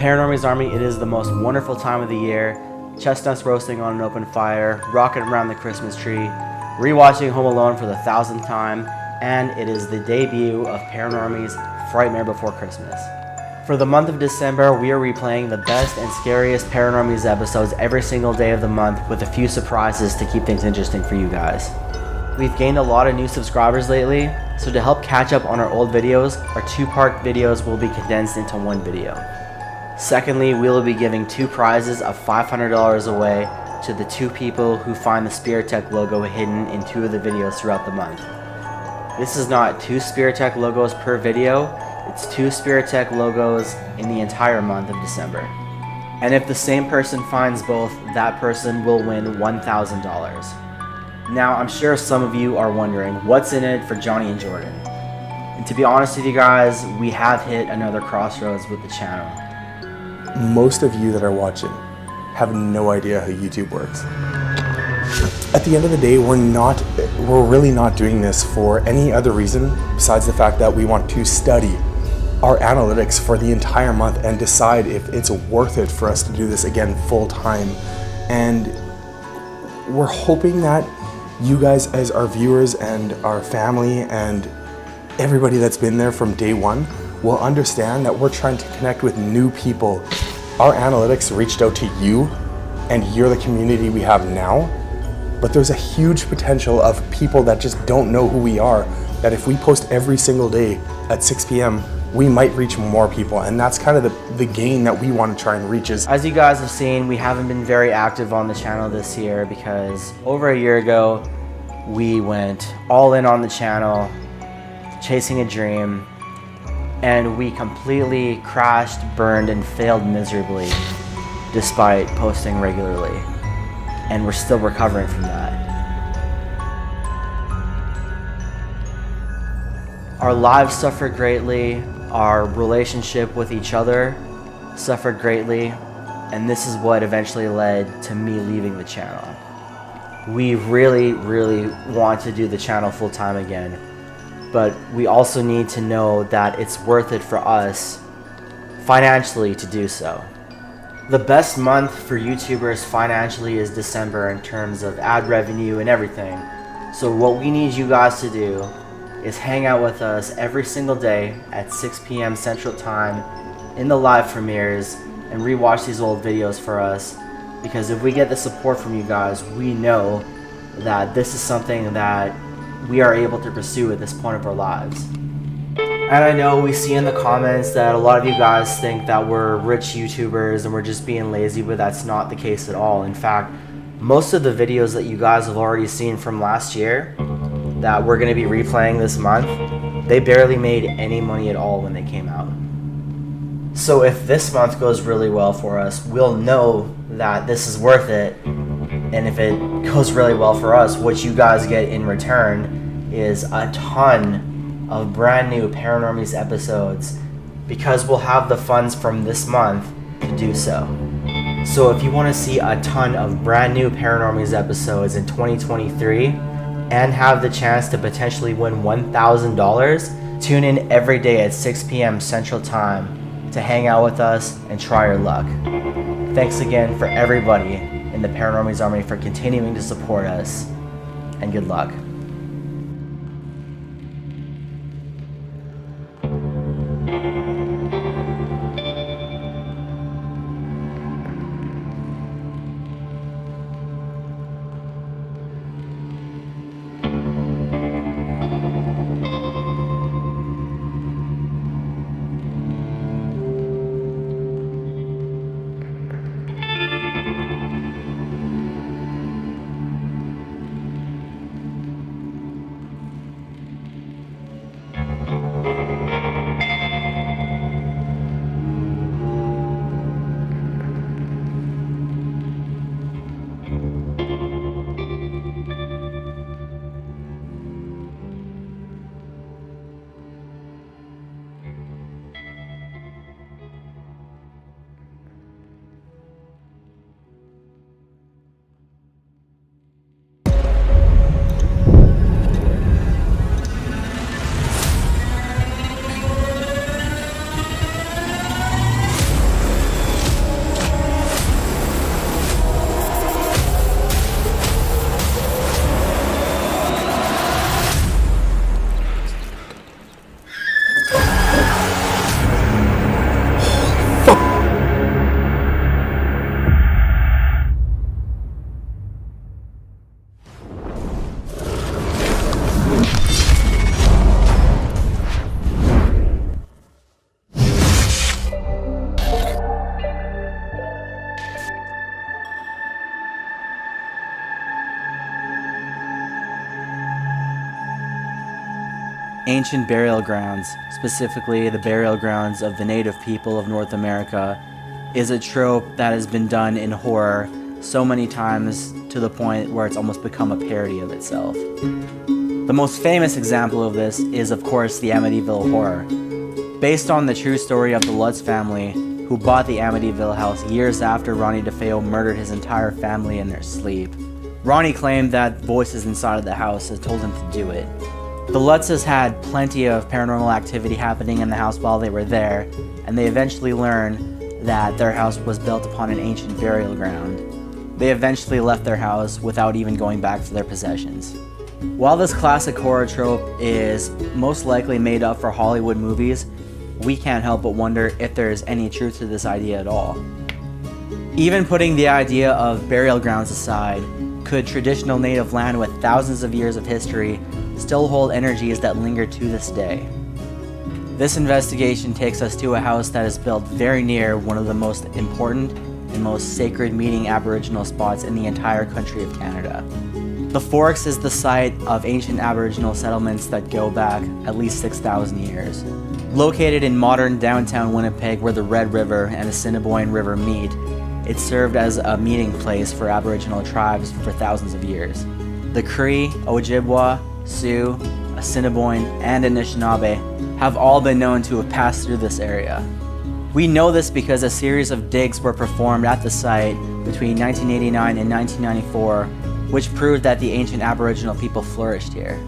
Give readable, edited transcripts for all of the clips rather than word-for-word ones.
Paranormal's Army, it is the most wonderful time of the year. Chestnuts roasting on an open fire, rocking around the Christmas tree, rewatching Home Alone for the 1000th time, and it is the debut of Paranormal's Frightmare Before Christmas. For the month of December, we are replaying the best and scariest Paranormal's episodes every single day of the month with a few surprises to keep things interesting for you guys. We've gained a lot of new subscribers lately, so to help catch up on our old videos, our 2-part videos will be condensed into one video. Secondly, we will be giving 2 prizes of $500 away to the 2 people who find the Spirit Tech logo hidden in 2 of the videos throughout the month. This is not 2 Spirit Tech logos per video, it's 2 Spirit Tech logos in the entire month of December. And if the same person finds both, that person will win $1,000. Now, I'm sure some of you are wondering, what's in it for Johnny and Jordan? And to be honest with you guys, we have hit another crossroads with the channel. Most of you that are watching have no idea how YouTube works. At the end of the day, we're really not doing this for any other reason besides the fact that we want to study our analytics for the entire month and decide if it's worth it for us to do this again full time. And we're hoping that you guys as our viewers and our family and everybody that's been there from day one will understand that we're trying to connect with new people. Our analytics reached out to you and you're the community we have now, but there's a huge potential of people that just don't know who we are, that if we post every single day at 6 p.m., we might reach more people, and that's kind of the gain that we want to try and reach. As you guys have seen, we haven't been very active on the channel this year because over a year ago, we went all in on the channel, chasing a dream, and we completely crashed, burned, and failed miserably despite posting regularly. And we're still recovering from that. Our lives suffered greatly, our relationship with each other suffered greatly, and this is what eventually led to me leaving the channel. We really want to do the channel full time again, but we also need to know that it's worth it for us financially to do so. The best month for YouTubers financially is December in terms of ad revenue and everything. So what we need you guys to do is hang out with us every single day at 6 p.m. Central Time in the live premieres and rewatch these old videos for us, because if we get the support from you guys, we know that this is something that we are able to pursue at this point of our lives. And I know we see in the comments that a lot of you guys think that we're rich YouTubers and we're just being lazy, but that's not the case at all. In fact, most of the videos that you guys have already seen from last year that we're going to be replaying this month, they barely made any money at all when they came out. So if this month goes really well for us, we'll know that this is worth it. And if it goes really well for us, what you guys get in return is a ton of brand new Paranormal's episodes, because we'll have the funds from this month to do so. So if you want to see a ton of brand new Paranormal's episodes in 2023 and have the chance to potentially win $1,000, tune in every day at 6 p.m. Central Time to hang out with us and try your luck. Thanks again for everybody in the Paranormal's Army for continuing to support us, and good luck. Ancient burial grounds, specifically the burial grounds of the native people of North America, is a trope that has been done in horror so many times to the point where it's almost become a parody of itself. The most famous example of this is, of course, the Amityville Horror. Based on the true story of the Lutz family, who bought the Amityville house years after Ronnie DeFeo murdered his entire family in their sleep. Ronnie claimed that voices inside of the house had told him to do it. The Lutzes had plenty of paranormal activity happening in the house while they were there, and they eventually learned that their house was built upon an ancient burial ground. They eventually left their house without even going back for their possessions. While this classic horror trope is most likely made up for Hollywood movies, we can't help but wonder if there's any truth to this idea at all. Even putting the idea of burial grounds aside, could traditional native land with thousands of years of history still hold energies that linger to this day? This investigation takes us to a house that is built very near one of the most important and most sacred meeting Aboriginal spots in the entire country of Canada. The Forks is the site of ancient Aboriginal settlements that go back at least 6,000 years. Located in modern downtown Winnipeg where the Red River and Assiniboine River meet, it served as a meeting place for Aboriginal tribes for thousands of years. The Cree, Ojibwa, Sioux, Assiniboine, and Anishinaabe have all been known to have passed through this area. We know this because a series of digs were performed at the site between 1989 and 1994, which proved that the ancient Aboriginal people flourished here.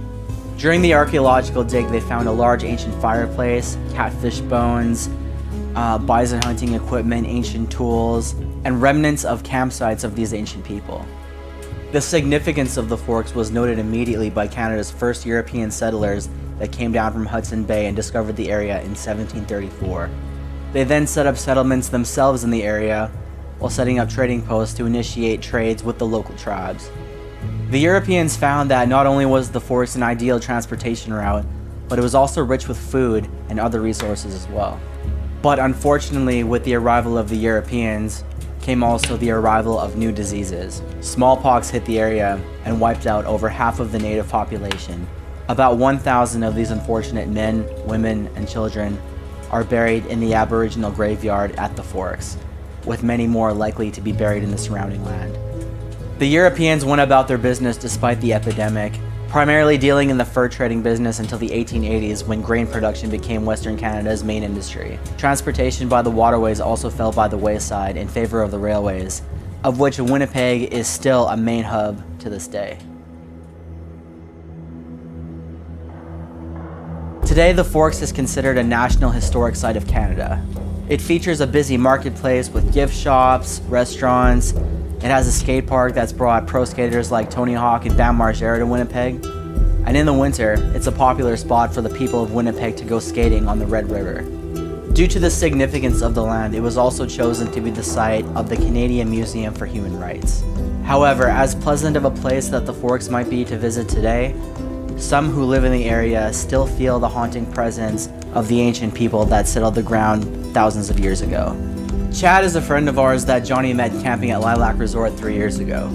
During the archaeological dig, they found a large ancient fireplace, catfish bones, bison hunting equipment, ancient tools, and remnants of campsites of these ancient people. The significance of the Forks was noted immediately by Canada's first European settlers that came down from Hudson Bay and discovered the area in 1734. They then set up settlements themselves in the area, while setting up trading posts to initiate trades with the local tribes. The Europeans found that not only was the Forks an ideal transportation route, but it was also rich with food and other resources as well. But unfortunately, with the arrival of the Europeans, came also the arrival of new diseases. Smallpox hit the area and wiped out over half of the native population. About 1,000 of these unfortunate men, women, and children are buried in the Aboriginal graveyard at the Forks, with many more likely to be buried in the surrounding land. The Europeans went about their business despite the epidemic, primarily dealing in the fur trading business until the 1880s when grain production became Western Canada's main industry. Transportation by the waterways also fell by the wayside in favor of the railways, of which Winnipeg is still a main hub to this day. Today, the Forks is considered a National Historic Site of Canada. It features a busy marketplace with gift shops, restaurants. It has a skate park that's brought pro skaters like Tony Hawk and Bam Margera to Winnipeg. And in the winter, it's a popular spot for the people of Winnipeg to go skating on the Red River. Due to the significance of the land, it was also chosen to be the site of the Canadian Museum for Human Rights. However, as pleasant of a place that the Forks might be to visit today, some who live in the area still feel the haunting presence of the ancient people that settled the ground thousands of years ago. Chad is a friend of ours that Johnny met camping at Lilac Resort 3 years ago.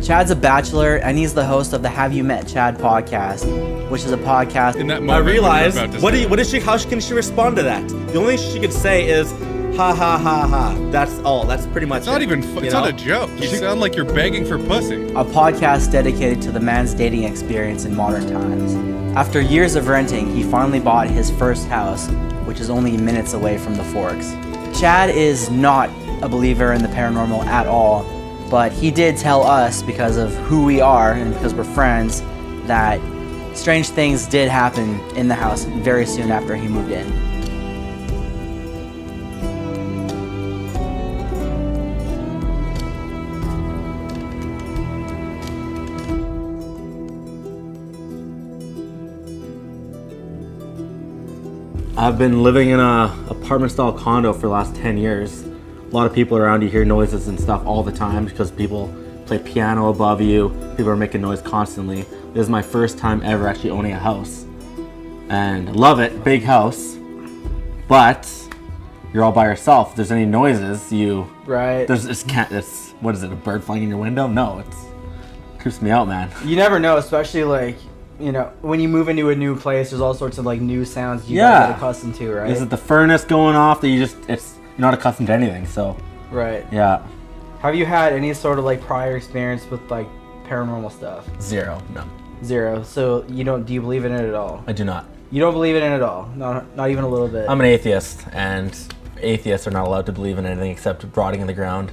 Chad's a bachelor, and he's the host of the Have You Met Chad podcast, which is a podcast. In that moment, I realized, how how can she respond to that? The only thing she could say is, ha ha ha ha. That's all. That's pretty much It's not even, it's not a joke. You sound like you're begging for pussy. A podcast dedicated to the man's dating experience in modern times. After years of renting, he finally bought his first house, which is only minutes away from the Forks. Chad is not a believer in the paranormal at all, but he did tell us, because of who we are and because we're friends, that strange things did happen in the house very soon after he moved in. I've been living in a apartment-style condo for the last 10 years. A lot of people around you hear noises and stuff all the time because people play piano above you. People are making noise constantly. This is my first time ever actually owning a house. And love it, big house. But you're all by yourself. If there's any noises, Right. what is it, a bird flying in your window? No, it creeps me out, man. You never know, especially you know, when you move into a new place, there's all sorts of like new sounds you Yeah. gotta get accustomed to, right? Is it the furnace going off that you're not accustomed to anything, so. Right. Yeah. Have you had any sort of like prior experience with like paranormal stuff? Zero, no. Zero. So do you believe in it at all? I do not. You don't believe in it at all? Not even a little bit? I'm an atheist, and atheists are not allowed to believe in anything except rotting in the ground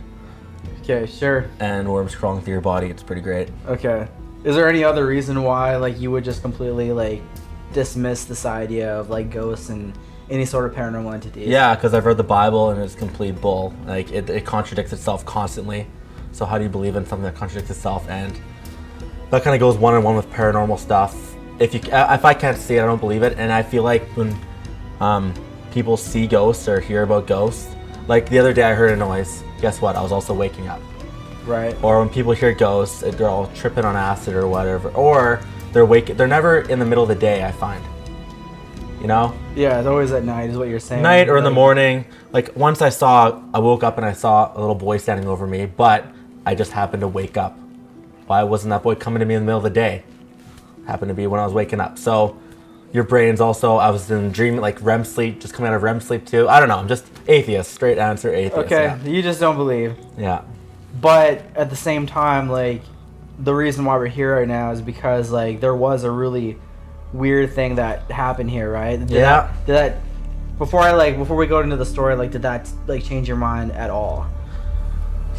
Okay, sure. and worms crawling through your body. It's pretty great. Okay. Is there any other reason why like you would just completely like dismiss this idea of like ghosts and any sort of paranormal entities? Yeah, because I've read the Bible and it's complete bull. Like, it contradicts itself constantly. So how do you believe in something that contradicts itself? And that kind of goes one-on-one with paranormal stuff. If I can't see it, I don't believe it. And I feel like when people see ghosts or hear about ghosts, like the other day I heard a noise. Guess what? I was also waking up. Right. Or when people hear ghosts, they're all tripping on acid or whatever. Or they're never in the middle of the day, I find. You know? Yeah, it's always at night is what you're saying. Night or in the morning. Like, once I woke up and I saw a little boy standing over me, but I just happened to wake up. Why wasn't that boy coming to me in the middle of the day? Happened to be when I was waking up. So your brain's also, I was in dreaming, like REM sleep, just coming out of REM sleep too. I don't know, I'm just atheist, straight answer, atheist. Okay, Yeah. you just don't believe. Yeah. But at the same time, like, the reason why we're here right now is because like there was a really weird thing that happened here, right? Did that before we go into the story, like, did that like change your mind at all?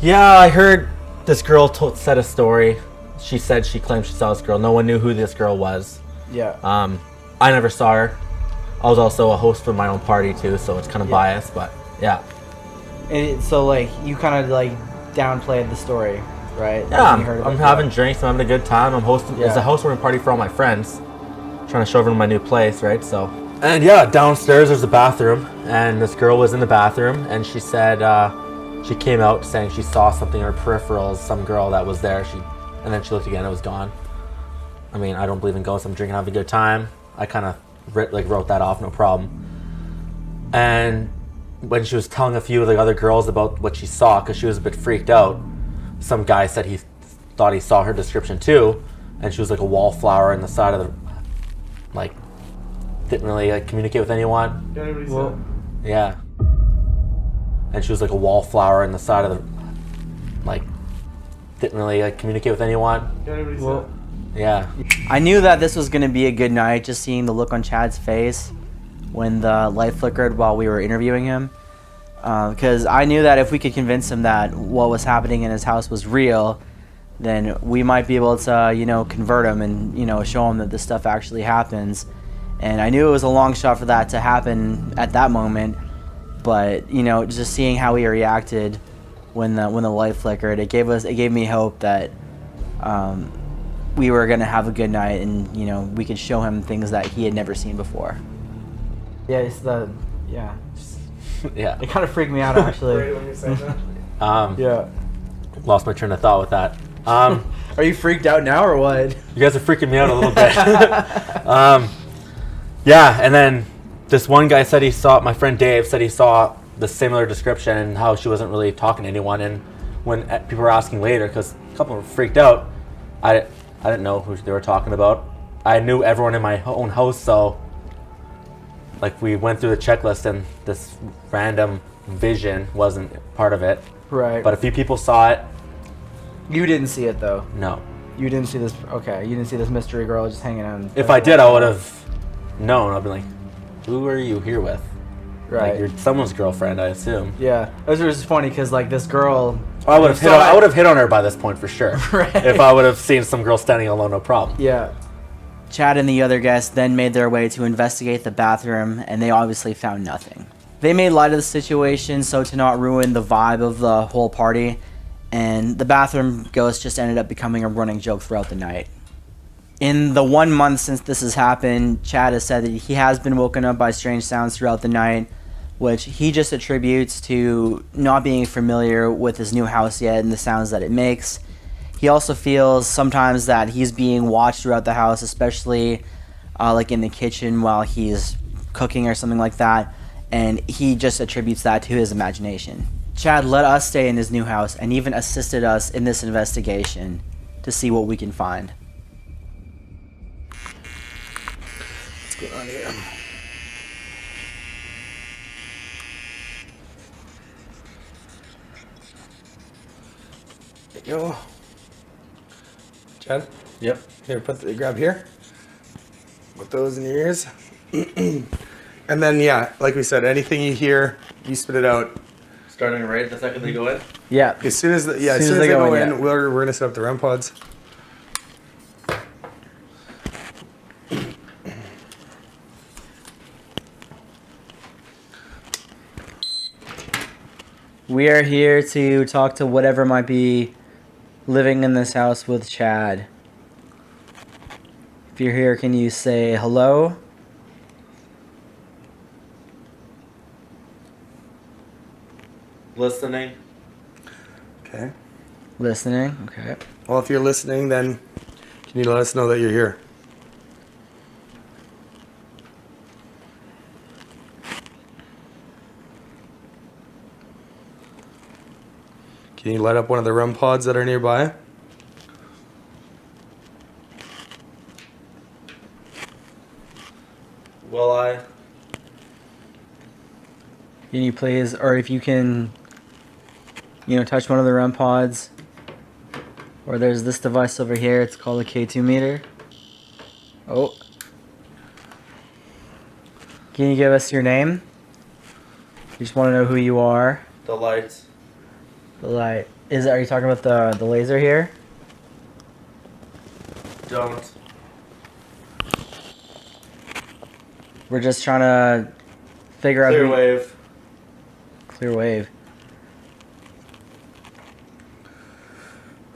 Yeah, I heard this girl said a story. She said she claimed she saw this girl. No one knew who this girl was. Yeah. I never saw her. I was also a host for my own party too, so it's kind of biased, but yeah. So like you kind of like downplayed the story, right? Yeah, When you heard I'm about having drinks, I'm having a good time. I'm hosting. Yeah. It's a housewarming party for all my friends. Trying to show everyone my new place, right? So, and yeah, downstairs there's a bathroom, and this girl was in the bathroom, and she said she came out saying she saw something in her peripherals, some girl that was there. And then she looked again, it was gone. I mean, I don't believe in ghosts. I'm drinking, having a good time. I kind of wrote that off, no problem. And when she was telling a few of the other girls about what she saw, because she was a bit freaked out, some guy said he thought he saw her description too, and she was like a wallflower in the side of the, like, didn't really like communicate with anyone. Well, Yeah. And she was like a wallflower in the side of the, like, didn't really like communicate with anyone. well, Yeah. I knew that this was going to be a good night, just seeing the look on Chad's face when the light flickered while we were interviewing him. Because I knew that if we could convince him that what was happening in his house was real, then we might be able to, you know, convert him and, you know, show him that this stuff actually happens. And I knew it was a long shot for that to happen at that moment, but, you know, just seeing how he reacted when the light flickered, it gave me hope that we were gonna have a good night, and, you know, we could show him things that he had never seen before. Yeah, Yeah. it kind of freaked me out actually. Yeah. Lost my train of thought with that. Are you freaked out now or what? You guys are freaking me out a little bit. Yeah, and then this one guy said my friend Dave said he saw the similar description and how she wasn't really talking to anyone. And when people were asking later, because a couple were freaked out, I didn't know who they were talking about. I knew everyone in my own house, so like we went through the checklist and this random vision wasn't part of it. Right. But a few people saw it. You didn't see it though. No. You didn't see this. Okay, you didn't see this mystery girl just hanging out. If I did, I would have known. I'd be like, who are you here with? Right. Like, you're someone's girlfriend, I assume. Yeah. It was just funny because like this girl. I would have hit on her by this point for sure. Right. If I would have seen some girl standing alone, no problem. Yeah. Chad and the other guests then made their way to investigate the bathroom, and they obviously found nothing. They made light of the situation so to not ruin the vibe of the whole party, and the bathroom ghost just ended up becoming a running joke throughout the night. In the 1 month since this has happened, Chad has said that he has been woken up by strange sounds throughout the night, which he just attributes to not being familiar with his new house yet and the sounds that it makes. He also feels sometimes that he's being watched throughout the house, especially like in the kitchen while he's cooking or something like that, and he just attributes that to his imagination. Chad let us stay in his new house and even assisted us in this investigation to see what we can find. going on here? There you go. Chad? Yep. Here, grab here. Put those in your ears. And then, yeah, like we said, anything you hear, you spit it out. Starting right the second they go in? Yeah. As soon as they go in, we're going to set up the REM pods. We are here to talk to whatever might be living in this house with Chad. If you're here, can you say hello? Listening. Okay. Listening? Okay. Well, if you're listening, then can you let us know that you're here? Can you light up one of the REM pods that are nearby? Will I? Can you please, or if you can, touch one of the REM pods. Or there's this device over here. It's called a K2 meter. Oh. Can you give us your name? We just want to know who you are. The lights. The light. Are you talking about the laser here? Don't. We're just trying to figure out Clear who... wave. Clear wave.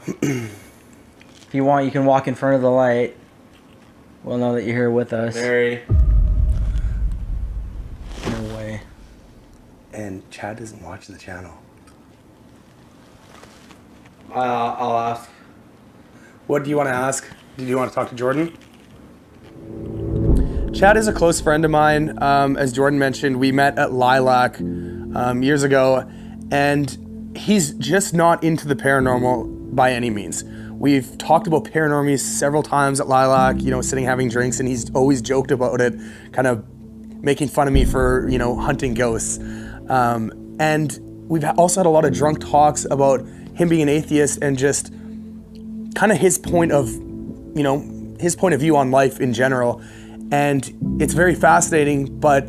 If you want, you can walk in front of the light. We'll know that you're here with us. Mary. No way. And Chad doesn't watch the channel. I'll ask. What do you want to ask? Did you want to talk to Jordan? Chad is a close friend of mine. As Jordan mentioned, we met at Lilac years ago, and he's just not into the paranormal by any means. We've talked about paranormies several times at Lilac, sitting having drinks, and he's always joked about it, kind of making fun of me for, hunting ghosts. And we've also had a lot of drunk talks about him being an atheist and just kind of his point of view on life in general. And it's very fascinating, but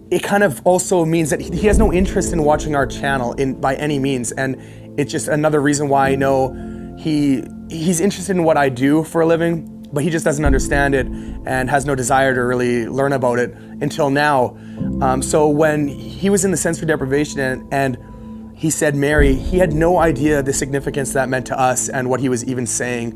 it kind of also means that he has no interest in watching our channel by any means. And it's just another reason why I know he's interested in what I do for a living, but he just doesn't understand it and has no desire to really learn about it until now. So when he was in the sensory deprivation and he said Mary, he had no idea the significance that meant to us and what he was even saying.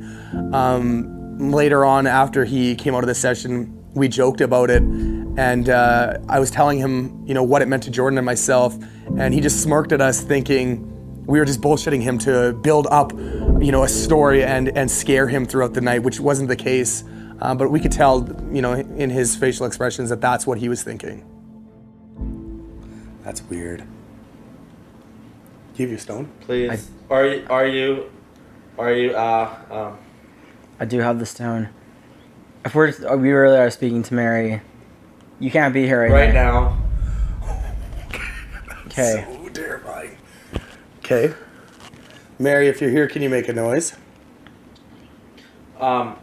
Later on, after he came out of the session, we joked about it, and I was telling him, what it meant to Jordan and myself, and he just smirked at us, thinking we were just bullshitting him to build up, a story and scare him throughout the night, which wasn't the case. But we could tell, in his facial expressions that that's what he was thinking. That's weird. Do you have your stone? Please. Are you? I do have the stone. If we really are speaking to Mary, you can't be here right now. Okay. So terrifying. Okay. Mary, if you're here, can you make a noise? No.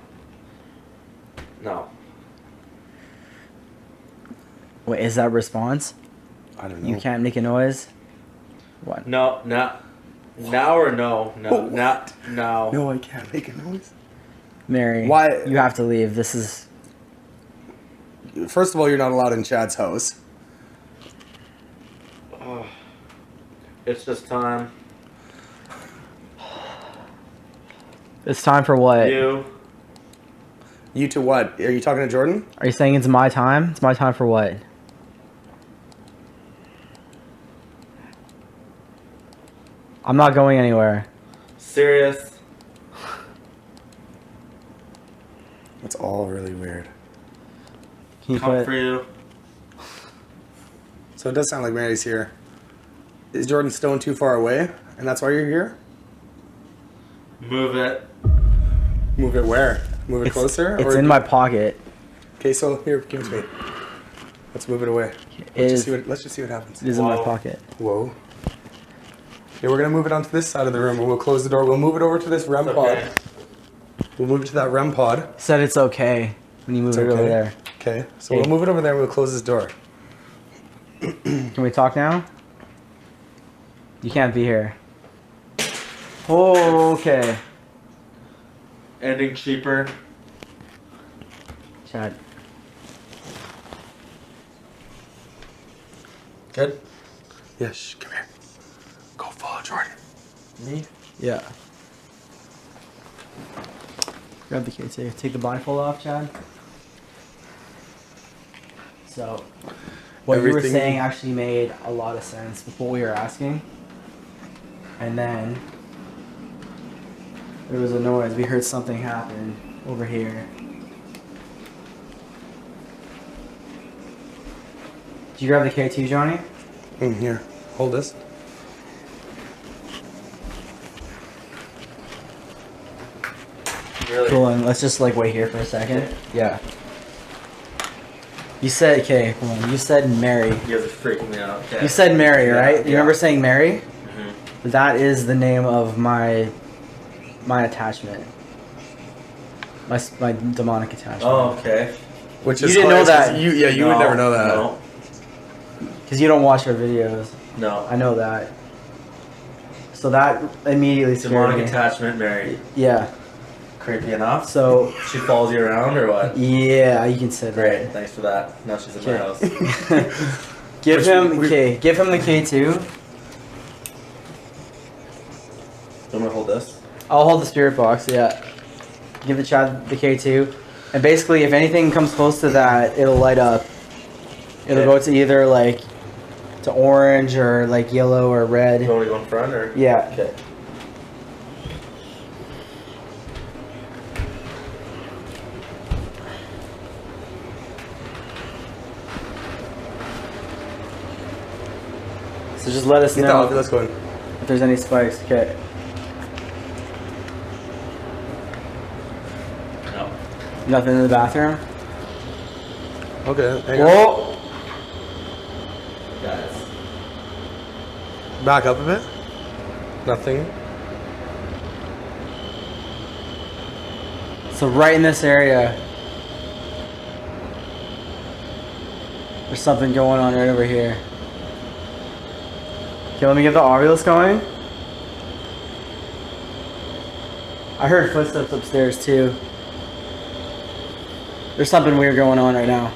Wait, is that a response? I don't know. You can't make a noise? What? No. Now or no? No. Not now. No, I can't make a noise. Mary, Why? You have to leave. This is... First of all, you're not allowed in Chad's house. It's just time. It's time for what? You. You to what? Are you talking to Jordan? Are you saying it's my time? It's my time for what? I'm not going anywhere. Serious. That's all really weird. Can you Come for you. So it does sound like Mary's here. Is Jordan's stone too far away, and that's why you're here? Move it. Move it where? Move it closer? It's in my pocket. Okay, so here, give it to me. Let's move it away. Let's just see what happens. It is in my pocket. Whoa. Okay, we're gonna move it onto this side of the room and we'll close the door. We'll move it over to this REM pod. We'll move it to that REM pod. Said it's okay when you move it over there. Okay, so we'll move it over there and we'll close this door. Can we talk now? You can't be here. Oh, okay. Ending cheaper. Chad. Good? Yeah, shh, come here. Go follow Jordan. Me? Yeah. Grab the case here. Take the blindfold off, Chad. So, what you were saying actually made a lot of sense with what we were asking. And then, there was a noise. We heard something happen over here. Did you grab the K2, Johnny? Here, hold this. Really? Cool, and let's just like wait here for a second. Yeah. You said, okay, hold on. You said Mary. You guys are freaking me out. Okay. You said Mary, right? You Yeah. remember saying Mary? Mm-hmm. That is the name of my attachment. My demonic attachment. Oh, okay. Which You is didn't know hilarious, 'cause that. You would never know that. No. Because you don't watch our videos. No. I know that. So that immediately scared Demonic me. attachment, Mary. Yeah. Creepy enough. So, She follows you around or what? yeah, you can say Great. that. Thanks for that. Now she's in my house. Give him the K2. You want me to hold this? I'll hold the spirit box, yeah. Give the Chad the K2. And basically, if anything comes close to that, it'll light up. It'll go to either like to orange or like yellow or red. You want me to go in front or? Yeah. Okay. So just let us Get know that, let's go in. if there's any spikes. Okay. No. Nothing in the bathroom. Okay, hang on. Whoa! Guys. Back up a bit. Nothing. So right in this area, there's something going on right over here. Okay, let me get the Ovilus going. I heard footsteps upstairs too. There's something weird going on right now.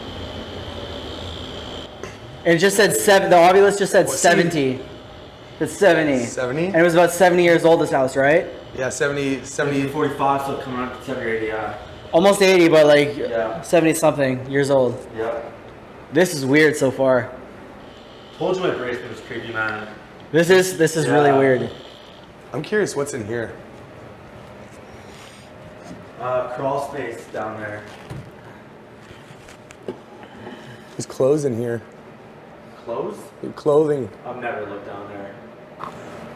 It just said the Ovilus just said 70. It's 70. 70? And it was about 70 years old, this house, right? Yeah, 70. 45, so coming up to 70 or 80, yeah. Almost 80, but like Yeah. 70 something years old. Yep. This is weird so far. Told you my basement was creepy, man. This is really Yeah. weird. I'm curious what's in here. Crawl space down there. There's clothes in here. Clothes? Clothing. I've never looked down there.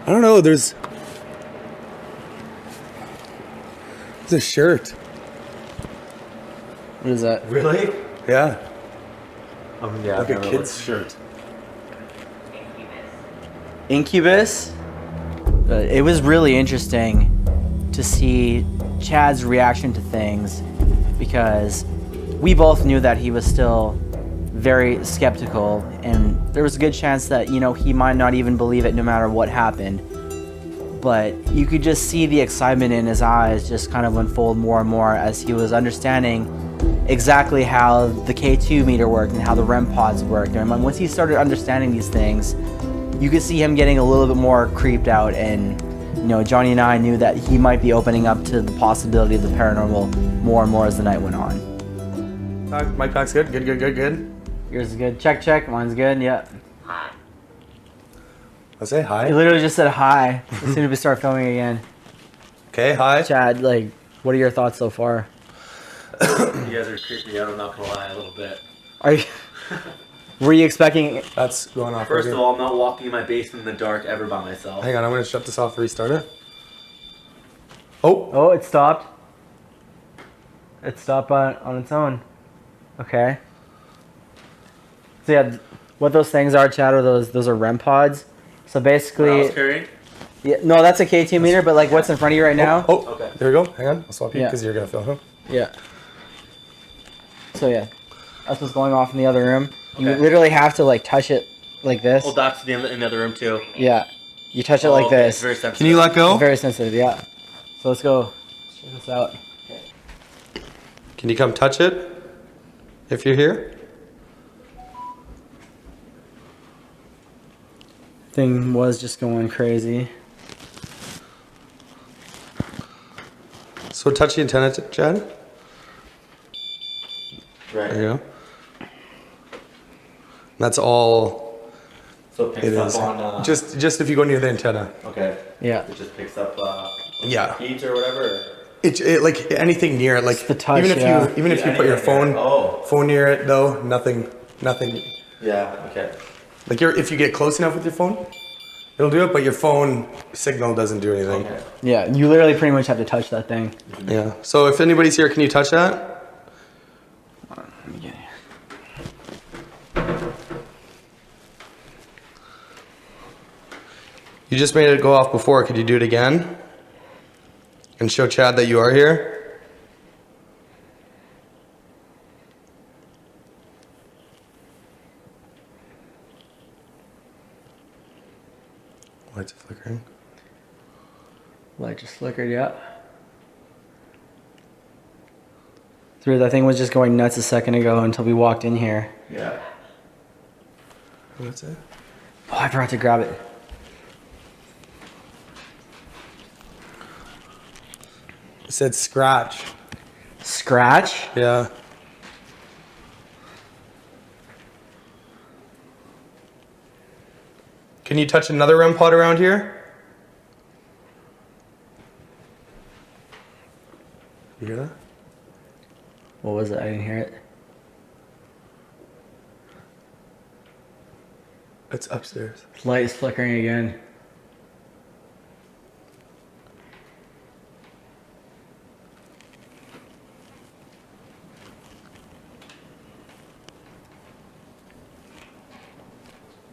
I don't know, there's a shirt. What is that? Really? Yeah. Yeah. Like a kid's shirt. Incubus? It was really interesting to see Chad's reaction to things because we both knew that he was still very skeptical and there was a good chance that, you know, he might not even believe it no matter what happened. But you could just see the excitement in his eyes just kind of unfold more and more as he was understanding exactly how the K2 meter worked and how the REM pods worked. And once he started understanding these things, you could see him getting a little bit more creeped out, and you know, Johnny and I knew that he might be opening up to the possibility of the paranormal more and more as the night went on. Mic pack's good? Good. Yours is good. Check. Mine's good. Yeah. I'll say He hi. literally just said hi as soon as we start filming again. Okay, hi. Chad, like, what are your thoughts so far? You guys are creeping out, I'm not gonna lie, a little bit. Are you? Were you expecting? That's going off. First right of here. all, I'm not walking in my basement in the dark ever by myself. Hang on, I'm gonna shut this off, restart it. Oh, Oh, it stopped. It stopped on its own. Okay. So yeah, what those things are, Chad, are those are REM pods. So basically, yeah, no, that's a K2 meter, but like what's in front of you right now? Oh, Okay. there we go. Hang on. I'll swap you Yeah. because you're going to film him. Yeah. So yeah, that's what's going off in the other room. You Okay. literally have to like touch it like this. Oh, that's in the other room too. Yeah. You touch it like this. It's very sensitive. Can you let go? It's very sensitive, yeah. So let's go. Let's check this out. Can you come touch it if you're here? Thing was just going crazy. So touch the antenna, Chad. Right. There you go. That's all So it picks It up is. on. Just if you go near the antenna. Okay. Yeah. It just picks up. Yeah. Heat or whatever. It like anything near it, like the touch, even if yeah. you put your phone near it though, nothing. Yeah. Okay. Like if you get close enough with your phone, it'll do it, but your phone signal doesn't do anything. Okay. Yeah, you literally pretty much have to touch that thing. Yeah. So if anybody's here, can you touch that? Let me get here. You just made it go off before. Could you do it again? And show Chad that you are here? Lights are flickering. Light just flickered, yeah. Through that thing was just going nuts a second ago until we walked in here. Yeah. What's it? Oh, I forgot to grab it. It said scratch. Scratch? Yeah. Can you touch another REM pod around here? You hear that? What was it? I didn't hear it. It's upstairs. Light is flickering again.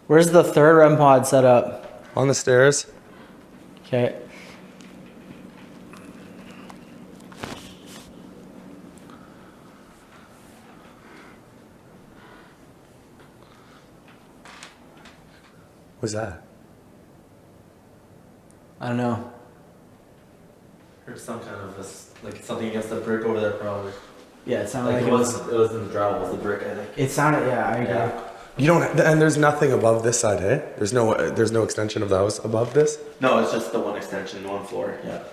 Where's the third REM pod set up? On the stairs. Okay. What's that? I don't know. Heard some kind of like something against the brick over there, probably. Yeah, it sounded Like like it was in the drywall, it was the brick, I think. It sounded, yeah, I agree. Yeah. You don't, and there's nothing above this side, hey? There's no extension of the house above this. No, it's just the one extension, one floor. Yeah.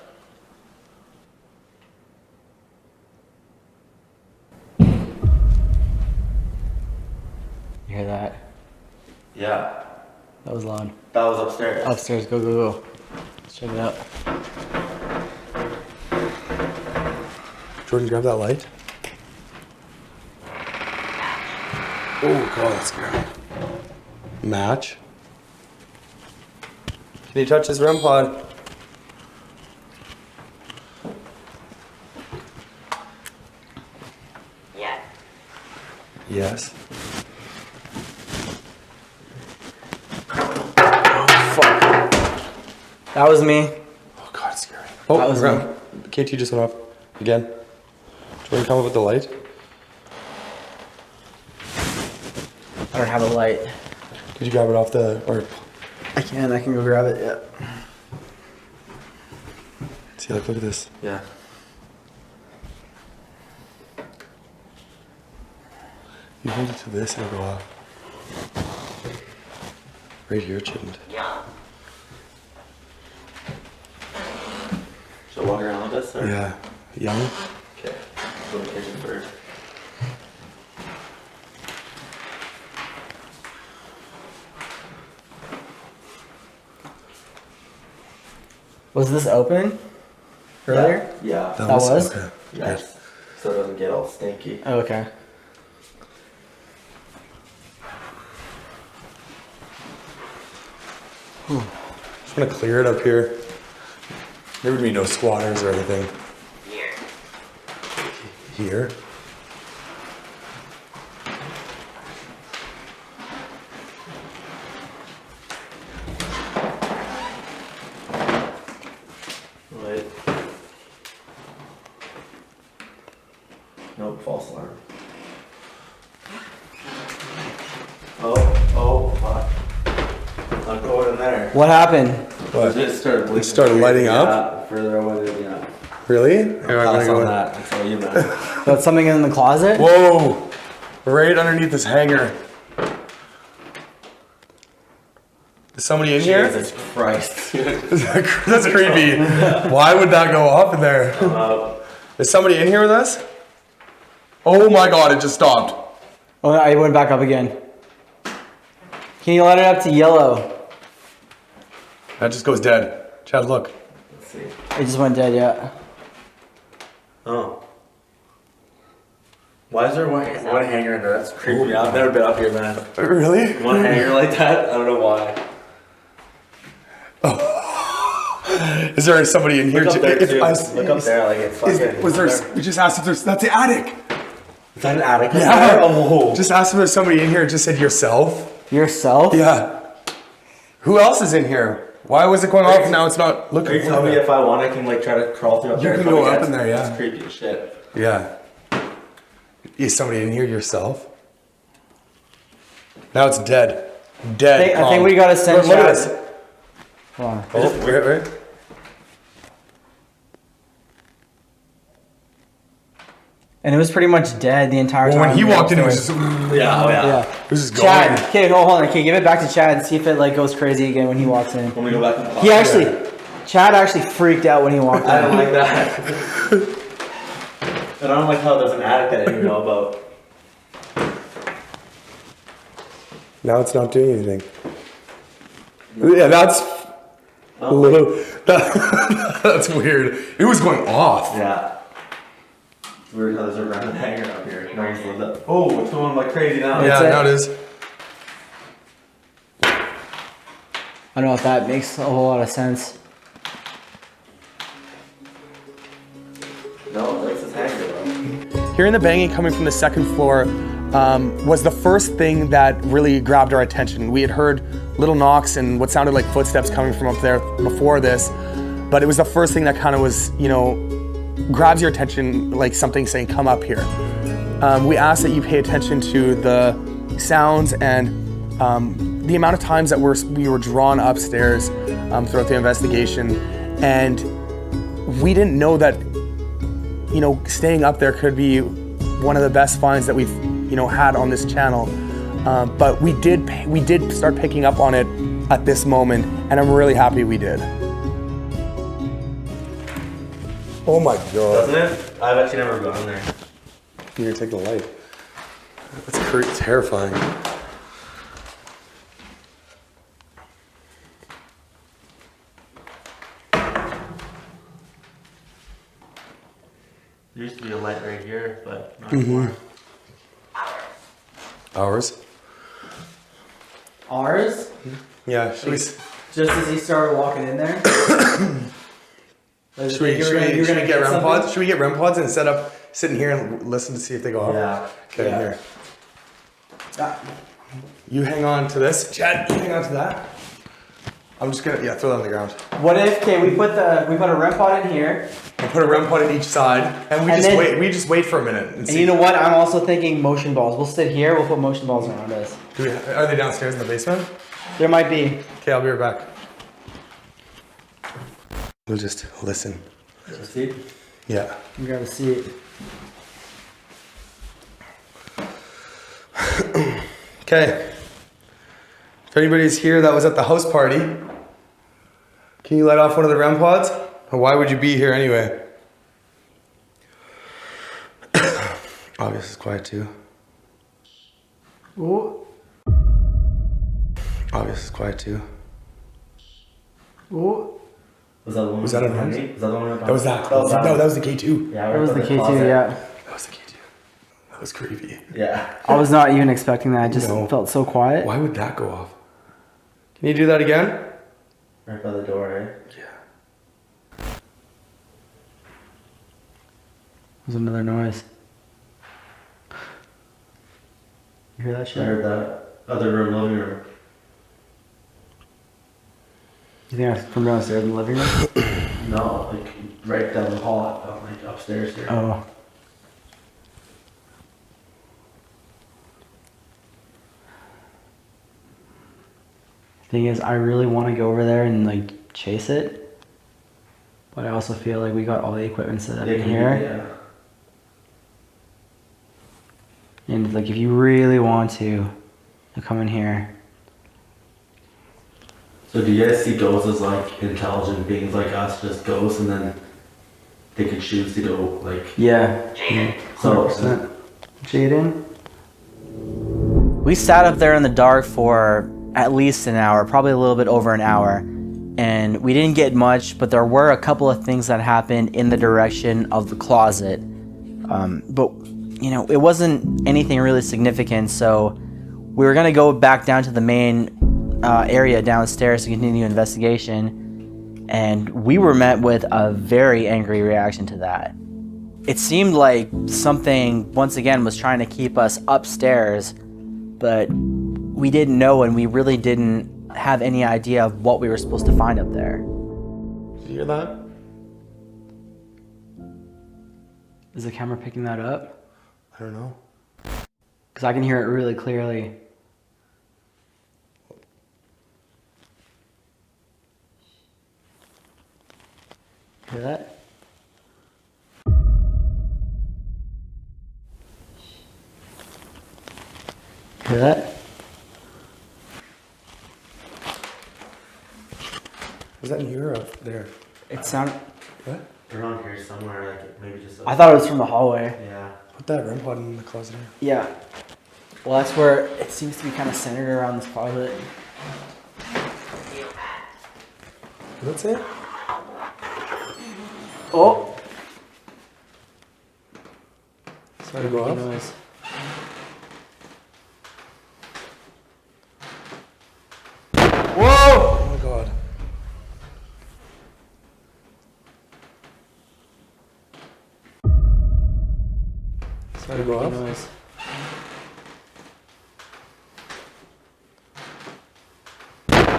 You hear that? Yeah. That was loud. That was upstairs. Upstairs, go, go, go. Let's check it out. Jordan, grab that light. Oh god, that's scary. Match. Can you touch this REM pod? Yes. That was me. Oh god, it's scary. Oh, That was KT just went off again. Jordan, come up with the light. I don't have a light. Could you grab it off the, or I can go grab it, yeah. see, like, look at this. Yeah. You hold it to this and it'll go off. Right here, it shouldn't. Should I walk around with this? Or? Yeah. Young? Okay. Go to the kitchen first. Was this open earlier? Yeah. That was? Okay. Yes. So it doesn't get all stinky. Oh, okay. Just want to clear it up here. There would be no squatters or anything. Here? Wait. Nope, false alarm. Oh, fuck. I'm going in there. What happened? What? It started blinking. It started lighting up? Yeah, further away, yeah. Really? Here, I'm Pass gonna go on in. that. I'll tell you, man. Got something in the closet? Whoa! Right underneath this hanger. Is somebody in here? Jesus Christ. That's creepy. Why would that go off in there? Is somebody in here with us? Oh my god, it just stopped. Oh, I went back up again. Can you light it up to yellow? That just goes dead. Chad, look. Let's see. It just went dead, yeah. Oh. Why is there one hanger in there? That's creepy. I've never been up here, man. Really? One hanger like that? I don't know why. Is there somebody in here? Look up there, too. Look Look up there, like it's fucking... Was there? We just asked if there's. That's the attic. Is that an attic? Yeah. Oh. Just asked if there's somebody in here. It just said yourself. Yourself? Yeah. Who else is in here? Why was it going off and now it's not? Look. Are you telling me if I want, I can like try to crawl through up there? You can go up in there, yeah. That's creepy as shit. Yeah. Is somebody in here yourself? Now it's dead. Dead. I think we gotta send Look at Chad. this. Hold on. Oh, wait. And it was pretty much dead the entire time. When he walked in, it was just. Yeah, oh yeah. Yeah. It was just Chad, gone. okay, hold on. Okay, give it back to Chad and see if it like goes crazy again when he walks in. When we go back in the He actually, Chad actually freaked out when he walked in. I don't like that. And I don't like how there's an attic that I didn't know about. Now it's not doing anything. Yeah, that's a little. That's weird. It was going off. Yeah. It's weird how there's a random hanger up here. No one's lived up. Oh, it's going like crazy now. Yeah, now it is. I don't know if that makes a whole lot of sense. No, that's his hanger, bro. Hearing the banging coming from the second floor was the first thing that really grabbed our attention. We had heard little knocks and what sounded like footsteps coming from up there before this, but it was the first thing that kind of was, grabs your attention, like something saying, come up here. We ask that you pay attention to the sounds and the amount of times that we were drawn upstairs throughout the investigation. And we didn't know that, staying up there could be one of the best finds that we've, had on this channel. But we did start picking up on it at this moment, and I'm really happy we did. Oh my god. Doesn't it? I've actually never gone there. You're gonna take the light. That's terrifying. There used to be a light right here, but not anymore. Ours? Ours? Yeah, should we Just as he started walking in there? Should we get REM pods? Should we get REM pods and set up, sitting here and listen to see if they go off? Yeah. Okay, Yeah. here. Ah. You hang on to this. Chad, you hang on to that. I'm just gonna, throw that on the ground. What if, we put a REM pod in here, We'll put a REM pod in each side, and we And just then- wait. We just wait for a minute and and see. you know what? I'm also thinking motion balls. We'll sit here, we'll put motion balls around us. Are they downstairs in the basement? There might be. Okay, I'll be right back. We'll just listen. See? Yeah. You gotta see it. Okay. If anybody's here that was at the house party, can you light off one of the REM pods? Or why would you be here anyway? Obvious is quiet too. Ooh. Obvious is quiet too. Ooh. Was that the one? Was that a behind noise? me? Was that the one? That was that. No, that was the K2. Yeah, That was the K2, yeah. That was the K2. That was creepy. Yeah. I was not even expecting that. I just No. felt so quiet. Why would that go off? Can you do that again? Right by the door, eh? Yeah. There's another noise. You hear that I shit? heard that. Other room, living room. You think that's from downstairs in the living room? No, like right down the hall, like upstairs here. Oh. Thing is, I really want to go over there and like chase it, but I also feel like we got all the equipment set up in here. Yeah. And like, if you really want to come in here. So do you guys see ghosts as like intelligent beings like us, just ghosts, and then they could choose to go like? Yeah. So 100%. Jaden. We sat up there in the dark for at least an hour, probably a little bit over an hour, and we didn't get much, but there were a couple of things that happened in the direction of the closet. But you know, it wasn't anything really significant, so we were gonna go back down to the main area downstairs to continue investigation, and we were met with a very angry reaction to that. It seemed like something once again was trying to keep us upstairs, but we didn't know, and we really didn't have any idea of what we were supposed to find up there. Did you hear that? Is the camera picking that up? I don't know. Because I can hear it really clearly. Hear that? Hear that? Was that in here or up there? It sounded... What? around here somewhere, like maybe just. I thought it was from the hallway. Yeah. Put that REM pod in the closet here. Yeah. Well, that's where it seems to be kind of centered around this closet. What's it? Oh! Sorry to go off. Noise. Whoa! Oh my god. Sorry to go off. Noise.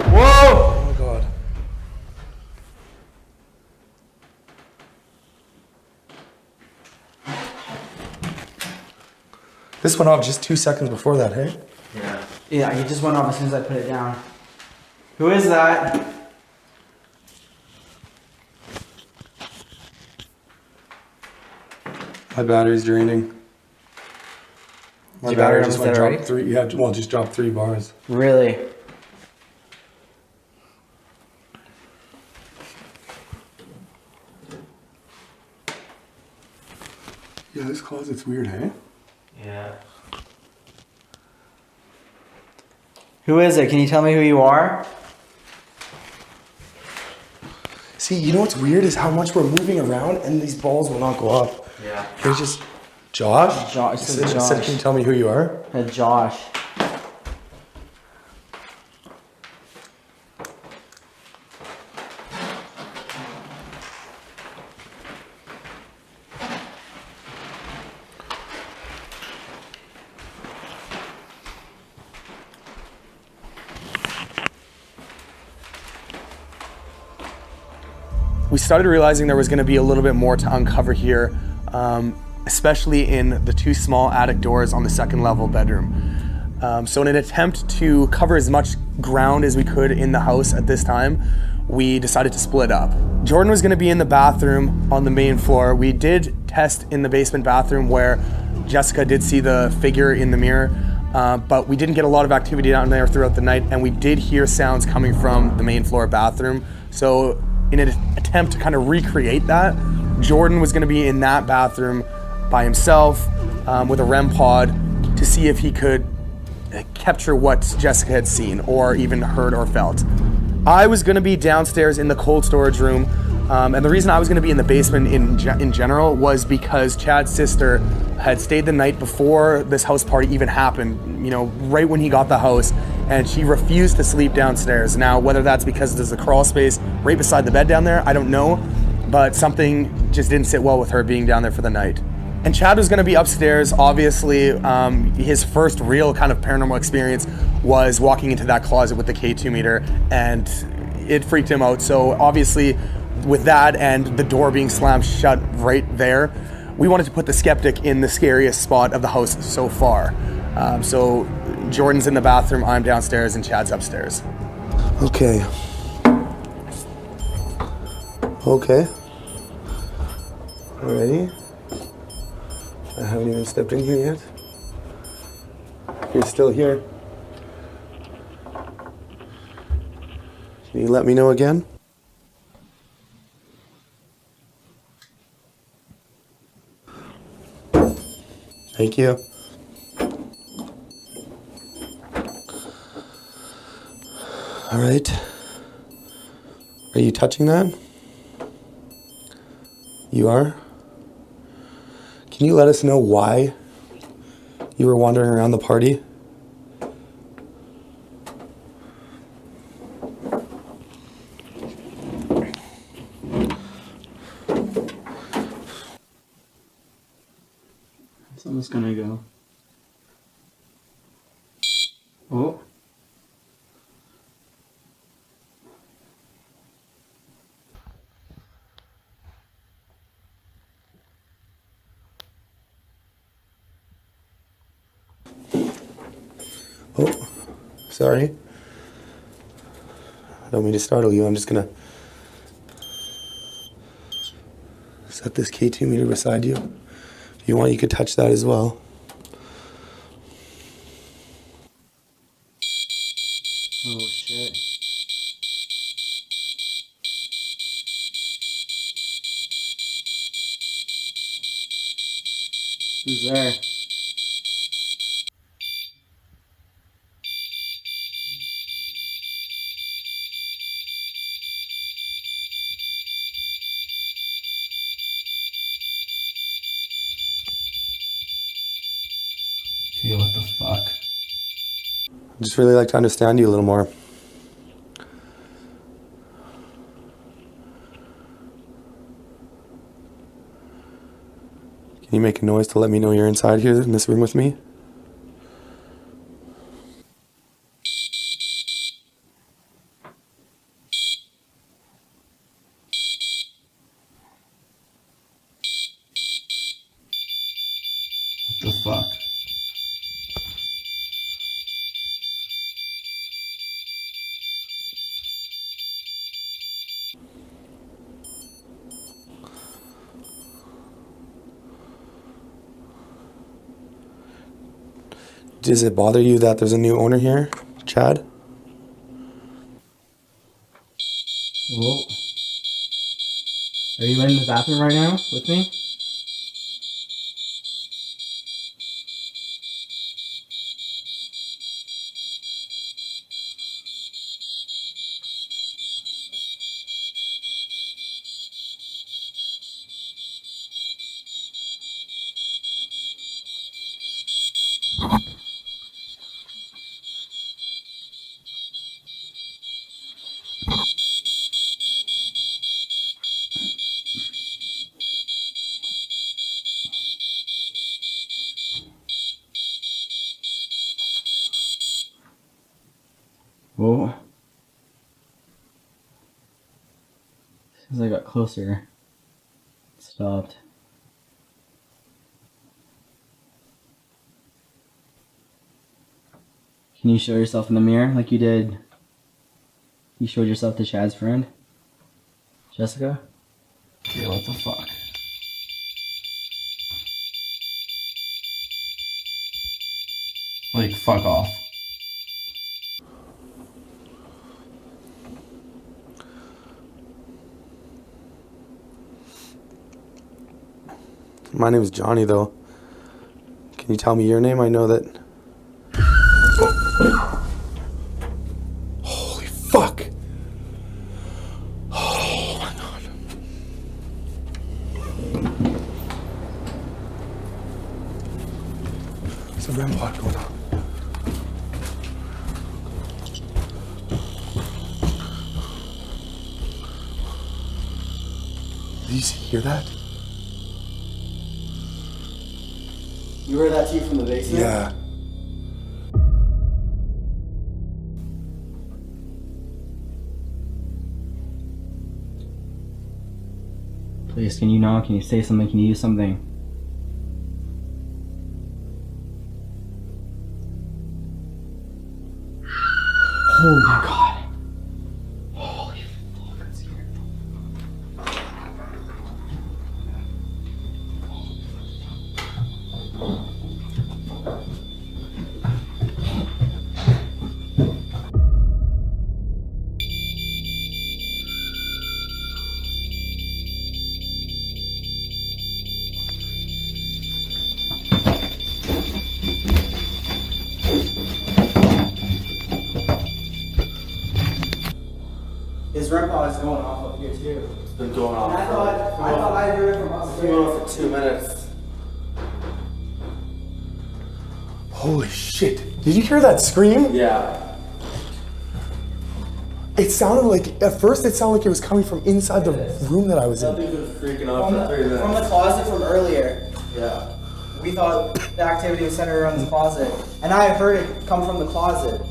Whoa! Oh my god. This went off just 2 seconds before that, hey? Yeah. Yeah, he just went off as soon as I put it down. Who is that? My battery's draining. My Your battery battery just almost went dead dropped already? 3. Yeah, well, just dropped 3 bars. Really? Yeah, this closet's weird, hey? Yeah. Who is it? Can you tell me who you are? See, you know what's weird is how much we're moving around and these balls will not go up. Yeah. There's just... Josh? Josh. It said, can you tell me who you are? Josh. We started realizing there was going to be a little bit more to uncover here, especially in the 2 small attic doors on the 2nd level bedroom. So in an attempt to cover as much ground as we could in the house at this time, we decided to split up. Jordan was going to be in the bathroom on the main floor. We did test in the basement bathroom where Jessica did see the figure in the mirror, but we didn't get a lot of activity down there throughout the night, and we did hear sounds coming from the main floor bathroom. So in an attempt to kind of recreate that, Jordan was going to be in that bathroom by himself with a REM pod to see if he could capture what Jessica had seen or even heard or felt. I was going to be downstairs in the cold storage room, and the reason I was going to be in the basement in general was because Chad's sister had stayed the night before this house party even happened, you know, right when he got the house, and she refused to sleep downstairs. Now, whether that's because there's a crawl space right beside the bed down there, I don't know, but something just didn't sit well with her being down there for the night. And Chad was going to be upstairs. Obviously, his first real kind of paranormal experience was walking into that closet with the K2 meter, and it freaked him out. So obviously, with that and the door being slammed shut right there, we wanted to put the skeptic in the scariest spot of the house so far. So Jordan's in the bathroom, I'm downstairs, and Chad's upstairs. Okay. Okay. Alrighty. I haven't even stepped in here yet. You're still here. Can you let me know again? Thank you. All right. Are you touching that? You are? Can you let us know why you were wandering around the party? Someone's gonna go. Oh. Oh, sorry. I don't mean to startle you. I'm just gonna set this K2 meter beside you. If you want, you could touch that as well. Oh shit. Who's there? Okay, what the fuck? I'd just really like to understand you a little more. Can you make a noise to let me know you're inside here in this room with me? What the fuck? Does it bother you that there's a new owner here, Chad? Whoa. Are you in the bathroom right now with me? Whoa. As I got closer, it stopped. Can you show yourself in the mirror like you did? You showed yourself to Chad's friend? Jessica? Okay, what the fuck? Like, fuck off. My name is Johnny, though. Can you tell me your name? I know that... Holy fuck! Oh my god. There's a REM pod going on. Did you hear that? You heard that too from the basement? Yeah. Please, can you knock? Can you say something? Can you use something? Oh my god. Holy fuck, I'm scared. His REM pod is going off up here too. It's been going off. And I thought I heard it from It's upstairs. been going on for 2 minutes. Holy shit. Did you hear that scream? Yeah. It sounded like, at first it sounded like it was coming from inside the room that I was in. Something's been freaking out From for 3 minutes. the closet from earlier. Yeah. We thought the activity was centered around the closet. And I heard it come from the closet.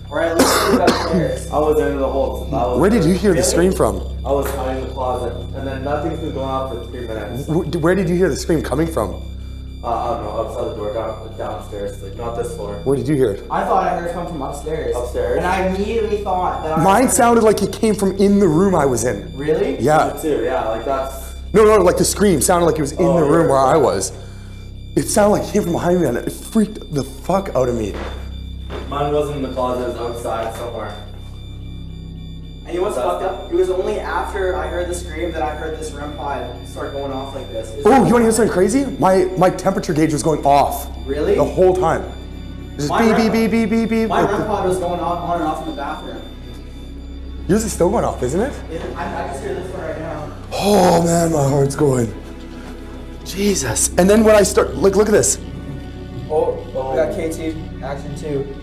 Or at least it was upstairs. I was in the whole. Where did you hear the scream from? I was hiding in the closet, and then nothing's been going on for 3 minutes. Where did you hear the scream coming from? I don't know, outside the door, downstairs, like not this floor. Where did you hear it? I thought I heard it come from upstairs. Upstairs? And I immediately thought that I Mine sounded like it came from in the room I was in. Really? Yeah. Too, yeah, like that's. No, like the scream sounded like it was in the room where I was. It sounded like it came from behind me and it freaked the fuck out of me. Mine wasn't in the closet, it was outside somewhere. And you know what's fucked up? It was only after I heard the scream that I heard this REM pod start going off like this. Oh, you want to hear something crazy? My temperature gauge was going off. Really? The whole time. Just My beep, REM beep, beep, beep, beep, beep. My REM pod was going on and off in the bathroom. Yours is still going off, isn't it? I just hear this one right now. Oh man, my heart's going. Jesus. And then when I start, look at this. Oh, we got KT action too.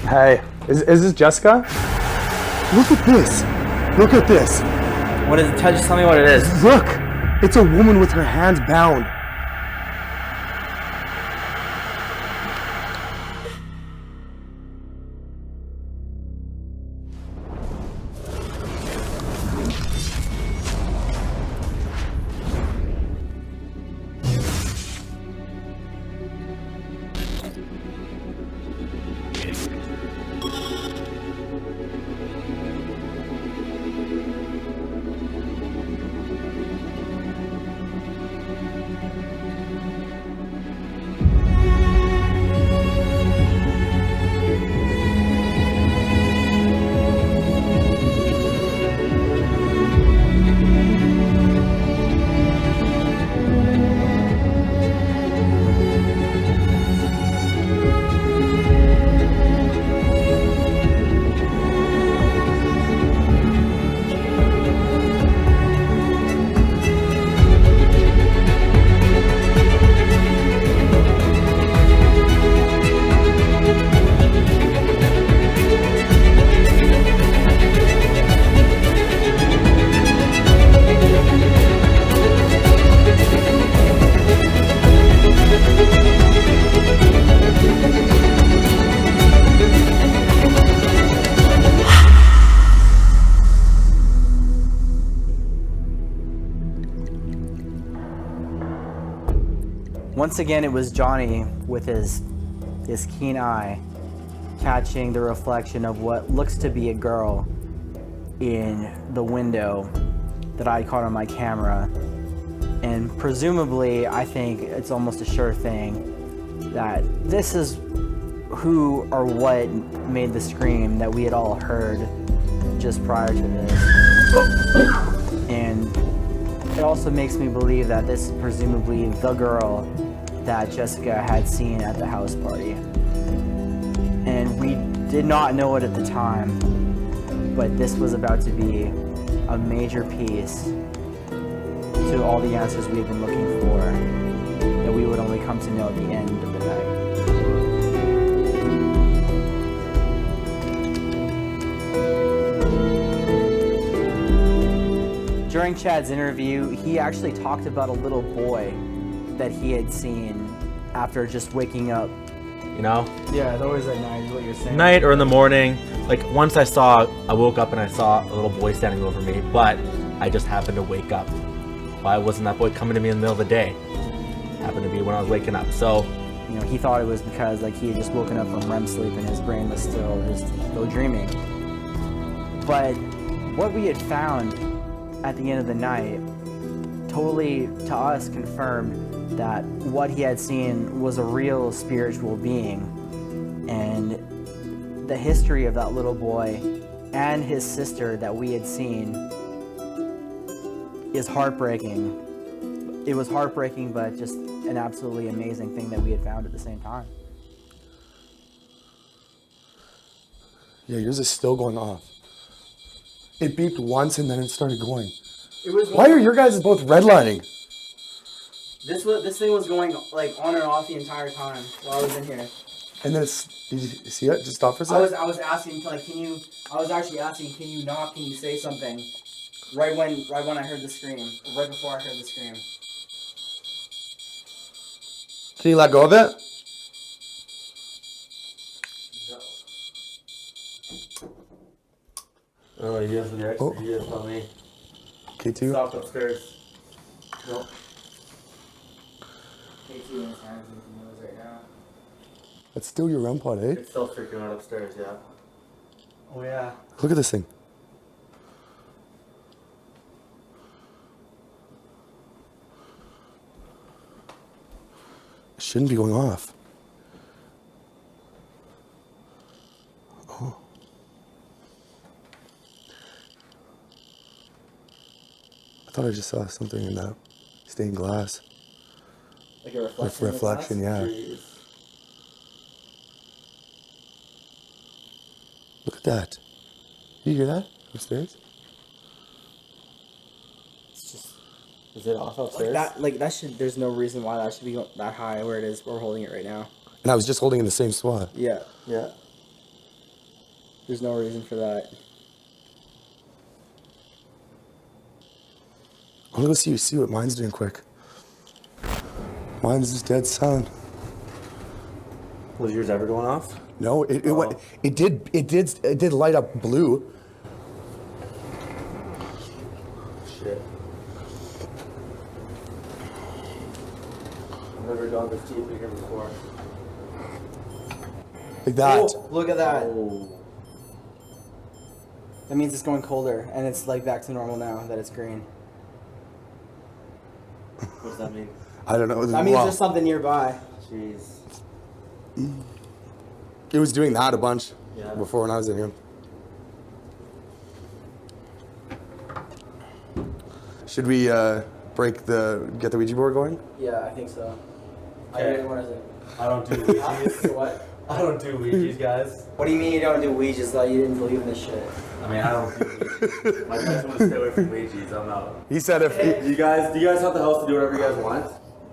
Hey, is this Jessica? Look at this. Look at this. What is it? Just tell me what it is. Look. It's a woman with her hands bound. once again, it was Johnny with his keen eye catching the reflection of what looks to be a girl in the window that I caught on my camera. And presumably, I think it's almost a sure thing that this is who or what made the scream that we had all heard just prior to this. And it also makes me believe that this is presumably the girl that Jessica had seen at the house party. And we did not know it at the time, but this was about to be a major piece to all the answers we had been looking for, that we would only come to know at the end of the night. During Chad's interview, he actually talked about a little boy that he had seen after just waking up. You know? Yeah, it's always at night is what you're saying. Night or in the morning. Like once I woke up and I saw a little boy standing over me, but I just happened to wake up. Why wasn't that boy coming to me in the middle of the day? Happened to be when I was waking up. So, you know, he thought it was because like he had just woken up from REM sleep and his brain was still dreaming. But what we had found at the end of the night totally to us confirmed that what he had seen was a real spiritual being. And the history of that little boy and his sister that we had seen is heartbreaking. It was heartbreaking, but just an absolutely amazing thing that we had found at the same time. Yeah, yours is still going off. It beeped once and then it started going. It was Why are your guys both redlining? this thing was going like on and off the entire time while I was in here. And then did you see it? Just stop for a second? I was asking like, I was actually asking, can you knock? Can you say something? Right when I heard the scream, right before I heard the scream. Can you let go of it? oh, you guys are the expert. You guys tell me. K2? Stop upstairs. Nope. K2 in his hands and he knows right now. That's still your REM pod, eh? It's still freaking out upstairs, yeah. Oh yeah. Look at this thing. It shouldn't be going off. Oh. I thought I just saw something in that stained glass. Like a reflection. Reflection, yeah. Jeez. Look at that. You hear that upstairs? It's just Is it off upstairs? that should. There's no reason why that should be that high where it is. We're holding it right now. And I was just holding in the same spot. Yeah. Yeah. There's no reason for that. I'm gonna go see what mine's doing quick. Mine's just dead silent. Was yours ever going off? No, it did light up blue. Shit. I've never gone this deep in here before. Like that. Oh, look at that. Oh. That means it's going colder, and it's like back to normal now that it's green. What does that mean? I don't know. That means Wow. there's something nearby. Jeez. It was doing that a bunch Yeah. before when I was in here. Should we get the Ouija board going? Yeah, I think so. Okay. What is it? I don't do Ouijas. What? I don't do Ouijas, guys. What do you mean you don't do Ouijas? Like you didn't believe in this shit? I mean, I don't do Ouijas. My friends want to stay away from Ouijas. I'm out. He said if Do you guys have the house to do whatever you guys want?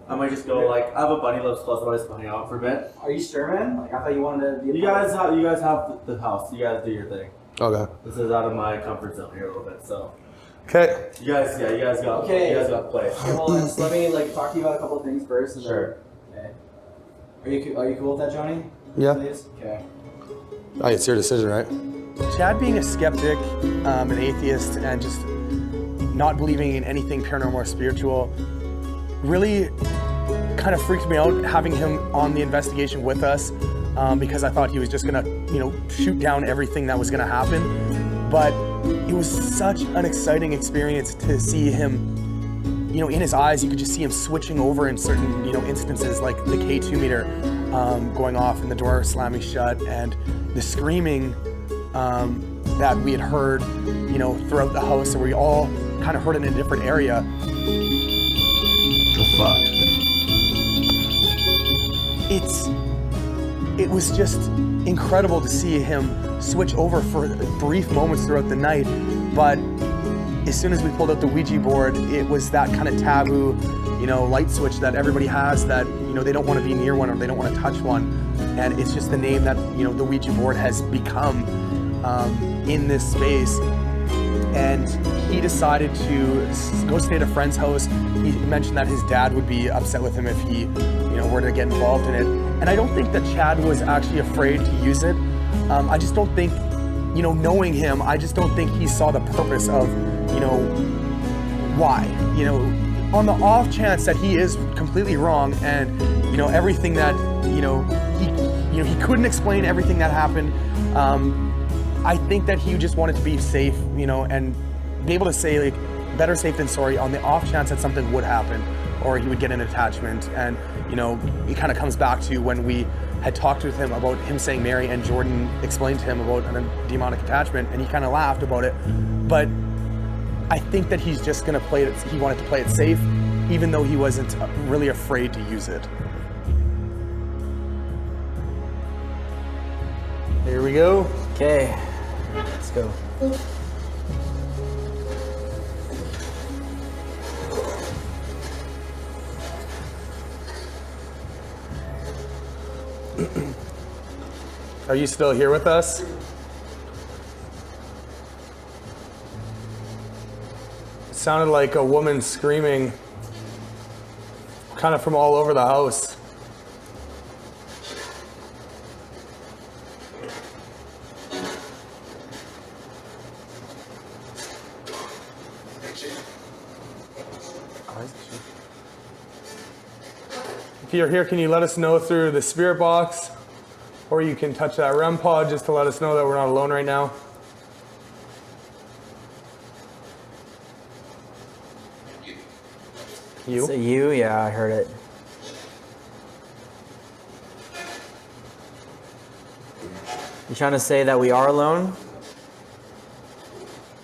I might just go I have a buddy lives close by, just hang out for a bit. Are you sure, man? Like I thought you wanted to be. You guys have the house. You guys do your thing. Okay. This is out of my comfort zone here a little bit, so Okay. you guys got Okay. you guys got play. Okay, hold on. Just let me talk to you about a couple of things first. And Sure. Then, okay. Are you cool with that, Johnny? Yeah. Please. Okay. Oh, it's your decision, right? Chad being a skeptic, an atheist, and just not believing in anything paranormal or spiritual really kind of freaked me out having him on the investigation with us, because I thought he was just gonna, shoot down everything that was gonna happen. But it was such an exciting experience to see him, in his eyes. You could just see him switching over in certain, instances, like the K2 meter going off and the door slamming shut, and the screaming that we had heard, throughout the house. So we all kind of heard it in a different area. The fuck? It was just incredible to see him switch over for brief moments throughout the night, but as soon as we pulled out the Ouija board, it was that kind of taboo, light switch that everybody has, that, they don't want to be near one or they don't want to touch one. And it's just the name that, the Ouija board has become in this space. And he decided to go stay at a friend's house. He mentioned that his dad would be upset with him if he, were to get involved in it. And I don't think that Chad was actually afraid to use it. I just don't think, knowing him, I just don't think he saw the purpose of, why. On the off chance that he is completely wrong and, everything that, he couldn't explain everything that happened. I think that he just wanted to be safe, and be able to say, like, better safe than sorry on the off chance that something would happen or he would get an attachment. And, it kind of comes back to when we had talked with him about him saying Mary, and Jordan explained to him about a demonic attachment, and he kind of laughed about it. But I think that he's just going to play it, he wanted to play it safe, even though he wasn't really afraid to use it. Here we go. Okay, let's go. Are you still here with us? It sounded like a woman screaming kind of from all over the house. If you're here, can you let us know through the spirit box? Or you can touch that REM pod just to let us know that we're not alone right now. You? Is it you? Yeah, I heard it. You trying to say that we are alone?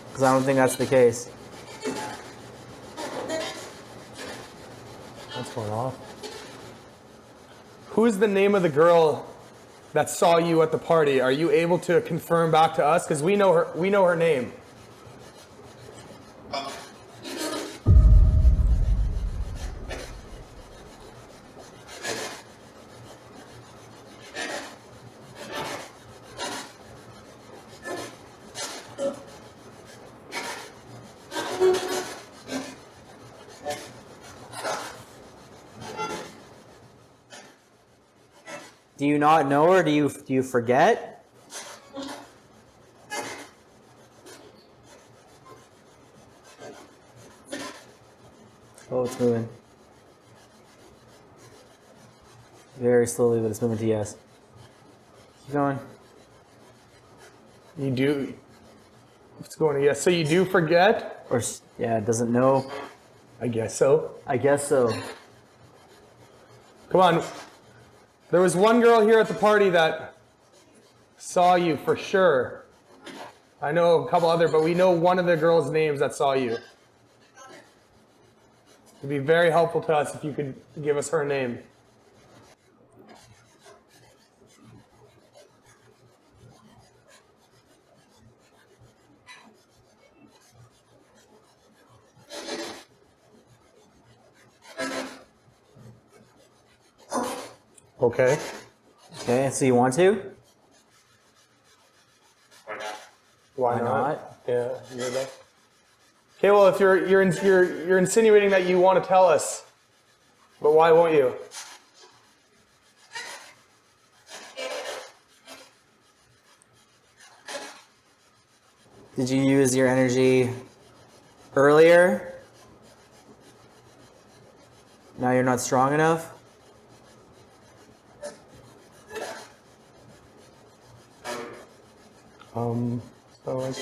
Because I don't think that's the case. What's going on? Who's the name of the girl that saw you at the party? Are you able to confirm back to us? Because we know her name. Do you not know, or do you forget? Oh, it's moving. Very slowly, but it's moving to yes. Keep going. You do. It's going to yes. So you do forget? Or yeah, it doesn't know. I guess so. I guess so. Come on. There was one girl here at the party that saw you for sure. I know a couple other, but we know one of the girls' names that saw you. It'd be very helpful to us if you could give us her name. Okay. Okay, so you want to? Why Why not? not? Yeah, you're there. Okay, well, if you're insinuating that you want to tell us, but why won't you? Did you use your energy earlier? Now you're not strong enough? So like,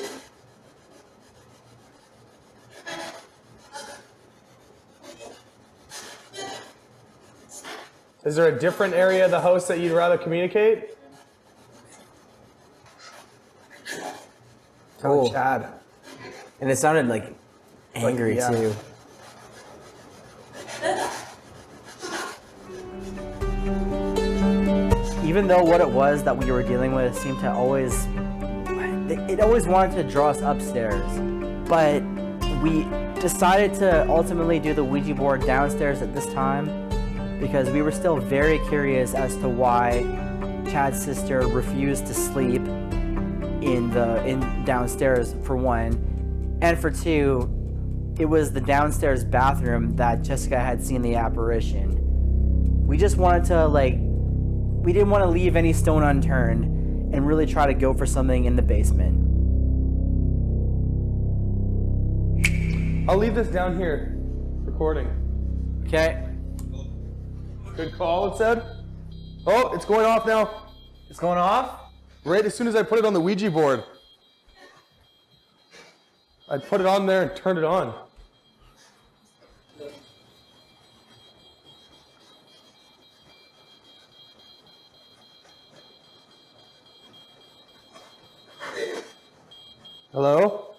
is there a different area of the house that you'd rather communicate? Oh. Chad. And it sounded like angry yeah. too. Even though what it was that we were dealing with seemed to always, it always wanted to draw us upstairs, but we decided to ultimately do the Ouija board downstairs at this time because we were still very curious as to why Chad's sister refused to sleep in downstairs, for one, and for two, it was the downstairs bathroom that Jessica had seen the apparition. We just wanted to we didn't want to leave any stone unturned and really try to go for something in the basement. I'll leave this down here, recording. Okay, Good call, it said. Oh, it's going off now. it's going off. Right as soon as I put it on the Ouija board. I put it on there and turned it on. Hello?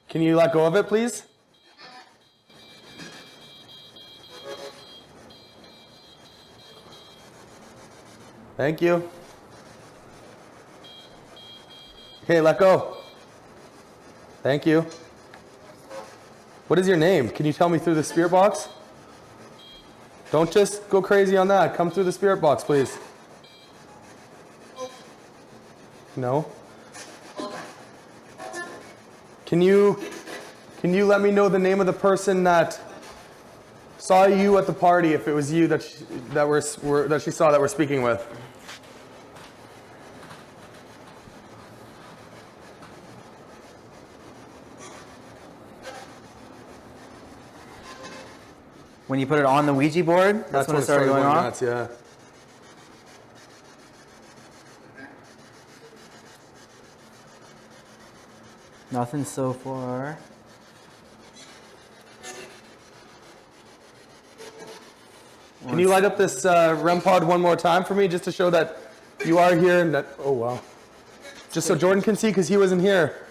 Can you let go of it, please? Thank you. Okay, let go. Thank you. What is your name? Can you tell me through the spirit box? Don't just go crazy on that. Come through the spirit box, please. No? Can you let me know the name of the person that saw you at the party, if it was you that she saw that we're speaking with? When you put it on the Ouija board, that's when it started going off? nuts, yeah. Nothing so far. Can you light up this REM pod one more time for me, just to show that you are here and that, oh wow. Just so Jordan can see, because he wasn't here.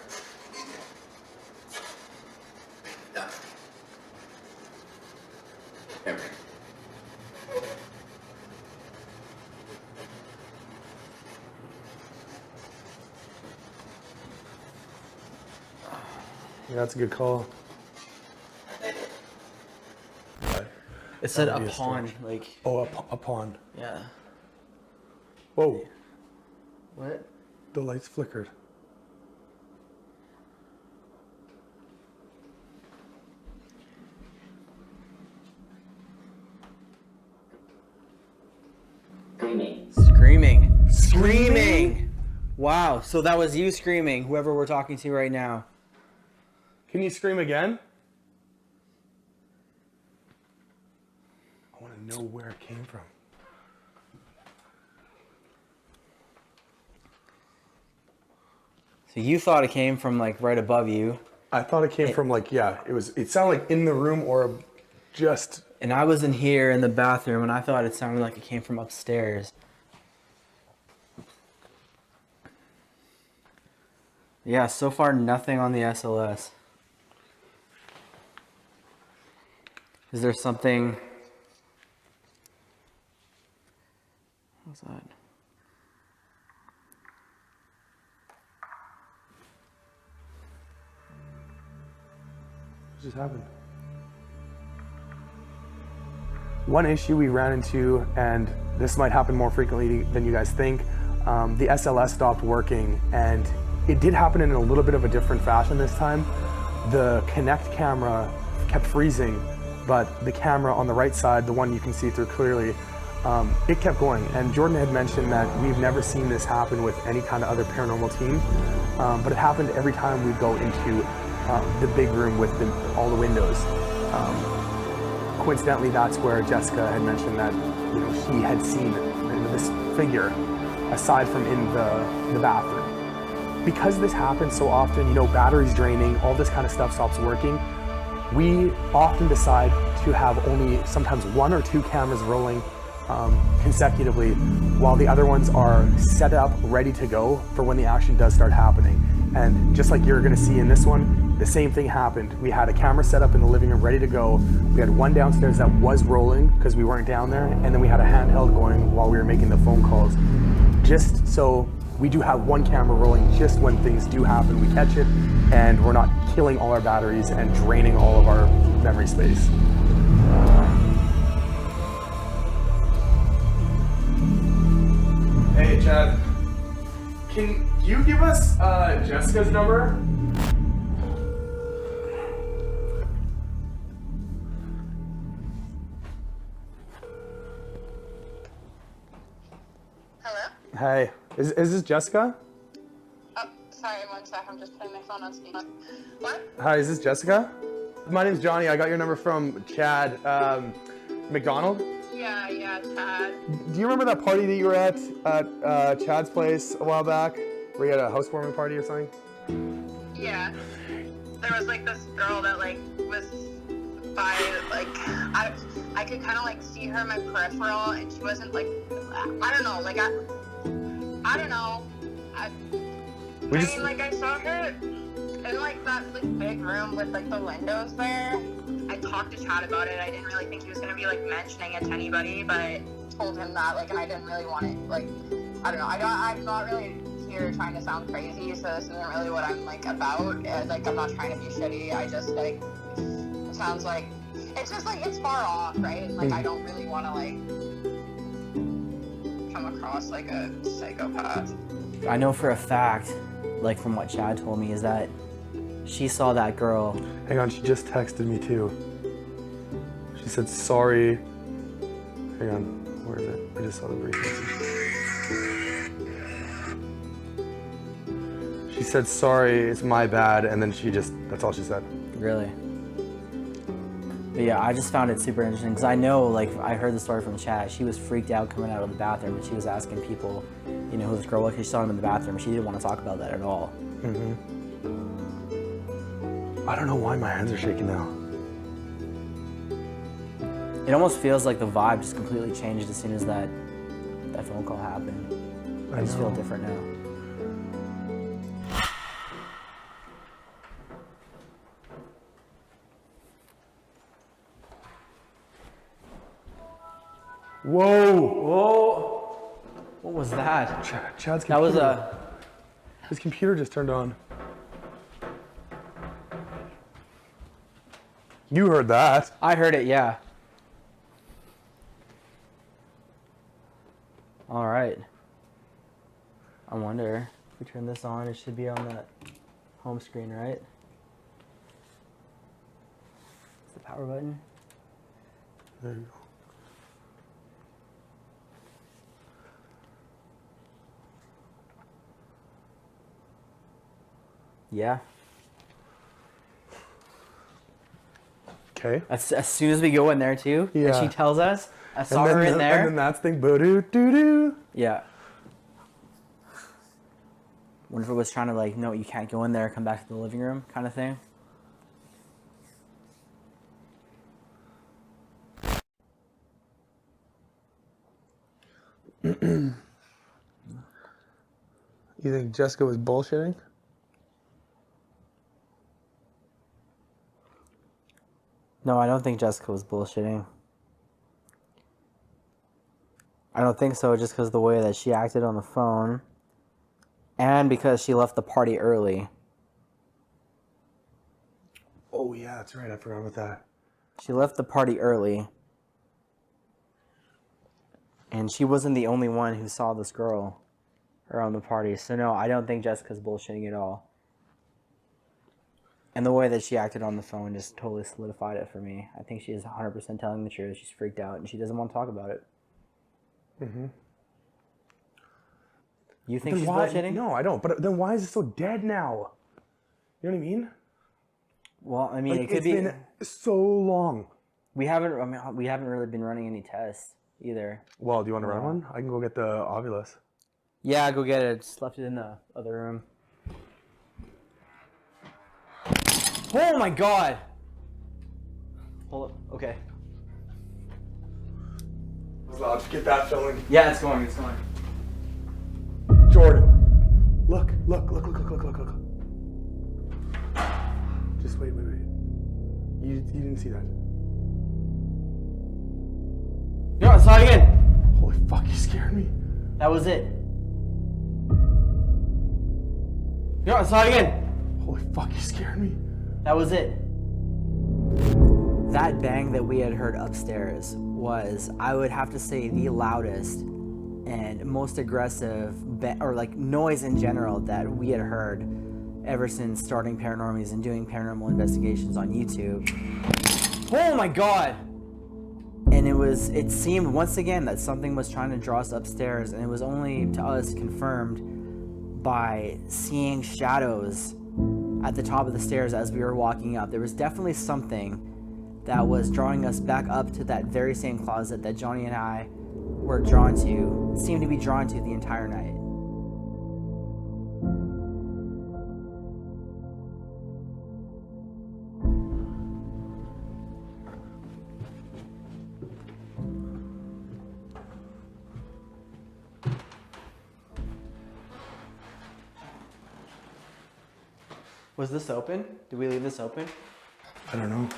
Yeah, that's a good call. It said upon, like, Oh, a pond. yeah. Whoa, What? the lights flickered. Screaming! Wow, so that was you screaming, whoever we're talking to right now. Can you scream again? I want to know where it came from. So you thought it came from like right above you, I thought it came from like, yeah, it sounded like in the room or just, and I was in here in the bathroom, and I thought it sounded like it came from upstairs. Yeah, so far nothing on the SLS. Is there something? What's that? what just happened? One issue we ran into, and this might happen more frequently than you guys think, the SLS stopped working, and it did happen in a little bit of a different fashion this time. The Kinect camera kept freezing, but the camera on the right side, the one you can see through clearly, it kept going. And Jordan had mentioned that we've never seen this happen with any kind of other paranormal team, but it happened every time we'd go into the big room with all the windows. Coincidentally, that's where Jessica had mentioned that she had seen this figure, aside from in the bathroom. because this happens so often, batteries draining, all this kind of stuff stops working, we often decide to have only sometimes 1 or 2 cameras rolling consecutively, while the other ones are set up, ready to go for when the action does start happening. And just like you're gonna see in this one, the same thing happened. We had a camera set up in the living room ready to go. We had one downstairs that was rolling because we weren't down there, and then we had a handheld going while we were making the phone calls. Just so we do have one camera rolling just when things do happen, we catch it, and we're not killing all our batteries and draining all of our memory space. Hey, Chad. Can you give us Jessica's number? Hello? Hey, is this Jessica? Oh, sorry, one sec. I'm just putting my phone on speaker. What? Hi, is this Jessica? My name's Johnny. I got your number from Chad McDonald. Yeah, Chad. Do you remember that party that you were at Chad's place a while back, where you had a housewarming party or something? Yeah. There was like this girl that like was by like I could kind of like see her in my peripheral, and she wasn't like I don't know, like I don't know. I mean, like I saw her in like that like big room with like the windows there. I talked to Chad about it. I didn't really think he was gonna be like mentioning it to anybody, but I told him that like, and I didn't really want it. Like, I don't know. I'm not really here trying to sound crazy, so this isn't really what I'm like about. Like, I'm not trying to be shitty. I just like it sounds like it's just like it's far off, right? And like I don't really want to like come across like a psychopath. I know for a fact, like from what Chad told me, is that she saw that girl. Hang on, she just texted me too. She said sorry. Hang on, where is it? I just saw the brief message. She said sorry, it's my bad, and then that's all she said. Really? But yeah, I just found it super interesting because I know, like, I heard the story from Chad. She was freaked out coming out of the bathroom, and she was asking people, who this girl was, because she saw him in the bathroom. She didn't want to talk about that at all. I don't know why my hands are shaking now. It almost feels like the vibe just completely changed as soon as that phone call happened. I just feel different now. Whoa! What was that? Chad's computer. That was His computer just turned on. You heard that. I heard it, yeah. All right. I wonder if we turn this on, it should be on that home screen, right? It's the power button. There you go. Yeah. Okay. As soon as we go in there too, and Yeah. she tells us, I saw her in there. And then that's thing, boo-doo-doo-doo. Yeah. Wonder if it was trying to like, no, you can't go in there, come back to the living room kind of thing. You think Jessica was bullshitting? No, I don't think Jessica was bullshitting. I don't think so, just because of the way that she acted on the phone. And because she left the party early. Oh yeah, that's right. I forgot about that. She left the party early. And she wasn't the only one who saw this girl around the party. So no, I don't think Jessica's bullshitting at all. And the way that she acted on the phone just totally solidified it for me. I think she is 100% telling the truth. She's freaked out and she doesn't want to talk about it. Mm-hmm. You think she's why, bullshitting? No, I don't. But then why is it so dead now? You know what I mean? Well, I mean, Like, it could it's be. been so long. We haven't really been running any tests either. Well, do you want to run one? I can go get the Ovilus. Yeah, go get it. Just left it in the other room. Oh my god! Hold up. Okay. Let's get that filling. Yeah, it's going. It's going. Jordan, look. Just wait. You didn't see that. No, I saw it again. Holy fuck, you scared me. That was it. No, I saw it again. Holy fuck, you scared me. That was it. That bang that we had heard upstairs was, I would have to say, the loudest and most aggressive or like noise in general that we had heard ever since starting Paranormies and doing paranormal investigations on YouTube. Oh my god! And it seemed once again that something was trying to draw us upstairs, and it was only to us confirmed by seeing shadows at the top of the stairs as we were walking up. There was definitely something that was drawing us back up to that very same closet that Johnny and I were drawn to, seemed to be drawn to the entire night. Was this open? Did we leave this open? I don't know.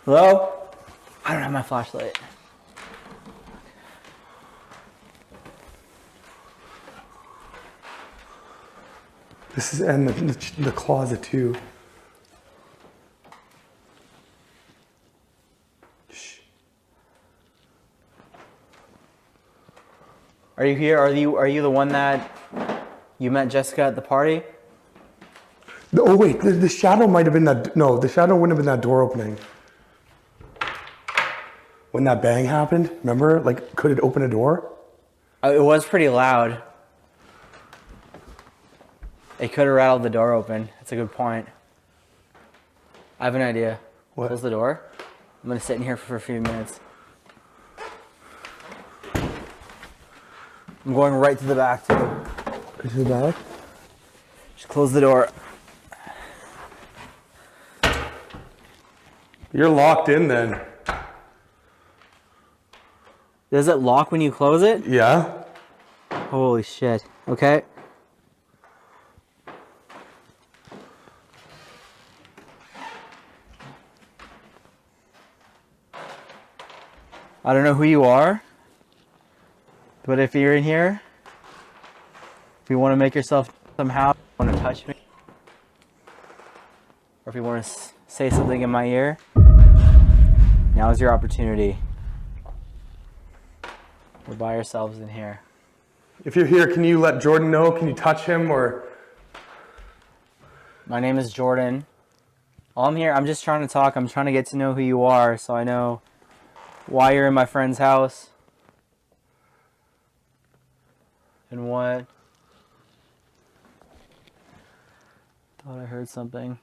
Hello? I don't have my flashlight. This is, and the closet too. Shh. Are you here? Are you the one that you met Jessica at the party? Oh wait, the shadow might have been that. No, the shadow wouldn't have been that door opening. When that bang happened, remember? Like, could it open a door? It was pretty loud. It could have rattled the door open. That's a good point. I have an idea. What? Close the door. I'm gonna sit in here for a few minutes. I'm going right to the back too. Right to the back? Just close the door. You're locked in then. Does it lock when you close it? Yeah? Holy shit. Okay. I don't know who you are, but if you're in here, if you want to make yourself somehow, want to touch me, or if you want to say something in my ear, now is your opportunity. We're by ourselves in here. If you're here, can you let Jordan know? Can you touch him or? My name is Jordan. All I'm here, I'm just trying to talk. I'm trying to get to know who you are so I know why you're in my friend's house. And what? Thought I heard something.